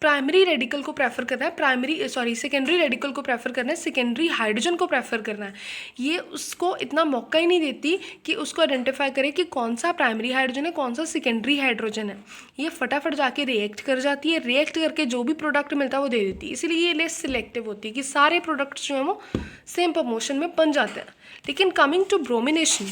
A: प्राइमरी रेडिकल को प्रेफर करना है, सेकेंडरी रेडिकल को प्रेफर करना है, सेकेंडरी हाइड्रोजन को प्रेफर करना है। ये उसको इतना मौका ही नहीं देती कि उसको आइडेंटिफाई करे कि कौन सा प्राइमरी हाइड्रोजन है, कौन सा सेकेंडरी हाइड्रोजन है। ये फटाफट जाके रिएक्ट कर जाती है, रिएक्ट करके जो भी प्रोडक्ट मिलता है वो दे देती है। इसीलिए ये लेस सिलेक्टिव होती है कि सारे प्रोडक्ट्स जो हैं वो सेम प्रमोशन में बन जाते हैं। लेकिन कमिंग टू ब्रोमिनेशन,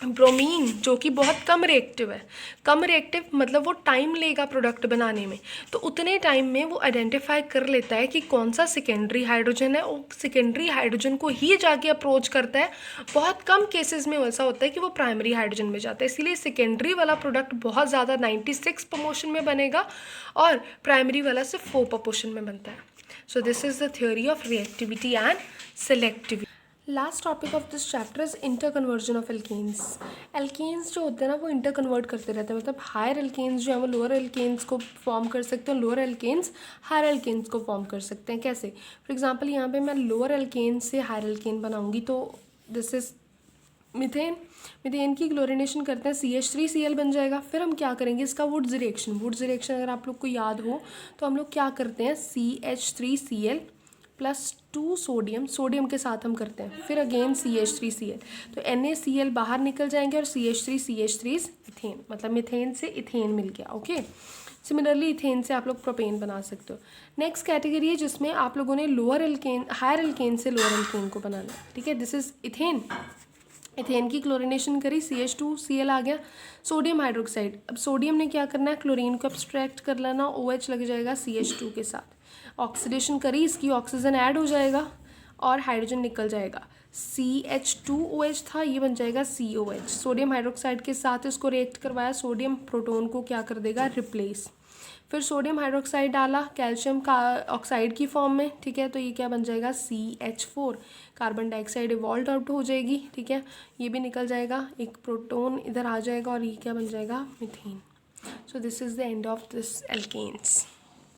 A: ब्रोमीन जो कि बहुत कम रिएक्टिव है, कम रिएक्टिव मतलब वो टाइम लेगा प्रोडक्ट बनाने में, तो उतने टाइम में वो आइडेंटिफाई कर लेता है कि कौन सा सेकेंडरी हाइड्रोजन है, और सेकेंडरी हाइड्रोजन को ही जाके अप्रोच करता है। बहुत कम केसेस में ऐसा होता है कि वो प्राइमरी हाइड्रोजन में जाता है, इसीलिए सेकेंडरी वाला प्रोडक्ट बहुत ज़्यादा 96 प्रपोर्शन में बनेगा और प्राइमरी वाला सिर्फ 4 प्रपोर्शन में बनता है। So this is the theory of reactivity and selectivity. Last topic of this chapter is interconversion of alkanes. Alkanes जो होते हैं ना वो इंटर कन्वर्ट करते रहते हैं, मतलब हायर एल्केन्स जो हैं वो लोअर एल्केन्स को फॉर्म कर सकते हैं, लोअर एल्केन्स हायर एल्केन्स को फॉर्म कर सकते हैं। कैसे? फॉर एग्जांपल यहाँ पे मैं लोअर एल्केन से हायर एल्केन बनाऊंगी, तो दिस इज मिथेन। मिथेन की क्लोरिनेशन करते हैं, CH3Cl बन जाएगा। फिर हम क्या करेंगे, इसका वुड्स रिएक्शन अगर आप लोग को याद हो तो हम लोग क्या करते हैं, CH3Cl +2 सोडियम के साथ हम करते हैं, फिर अगेन CH3Cl, तो NaCl बाहर निकल जाएंगे और CH3 इथेन, मतलब मिथेन से इथेन मिल गया। ओके, सिमिलरली इथेन से आप लोग प्रोपेन बना सकते हो। नेक्स्ट कैटेगरी है जिसमें आप लोगों ने हायर एल्केन से लोअर एल्केन को बनाना है, ठीक है। दिस इज इथेन, इथेन की क्लोरिनेशन करी, CH2Cl आ गया, सोडियम हाइड्रोक्साइड। अब सोडियम ने क्या करना है, क्लोरीन को अब्स्ट्रैक्ट कर लेना, OH लग जाएगा CH2 के साथ, ऑक्सीडेशन करी, इसकी ऑक्सीजन ऐड हो जाएगा और हाइड्रोजन निकल जाएगा। CH2OH था, ये बन जाएगा COH। सोडियम हाइड्रोक्साइड के साथ इसको रिएक्ट करवाया, सोडियम प्रोटोन को क्या कर देगा, रिप्लेस। फिर सोडियम हाइड्रोक्साइड डाला कैल्शियम का ऑक्साइड की फॉर्म में, ठीक है, तो ये क्या बन जाएगा, CH4। Carbon dioxide evolve out हो जाएगी, ठीक है, ये भी निकल जाएगा, एक प्रोटोन इधर आ जाएगा और ये क्या बन जाएगा, methane. So this is the end of this alkanes.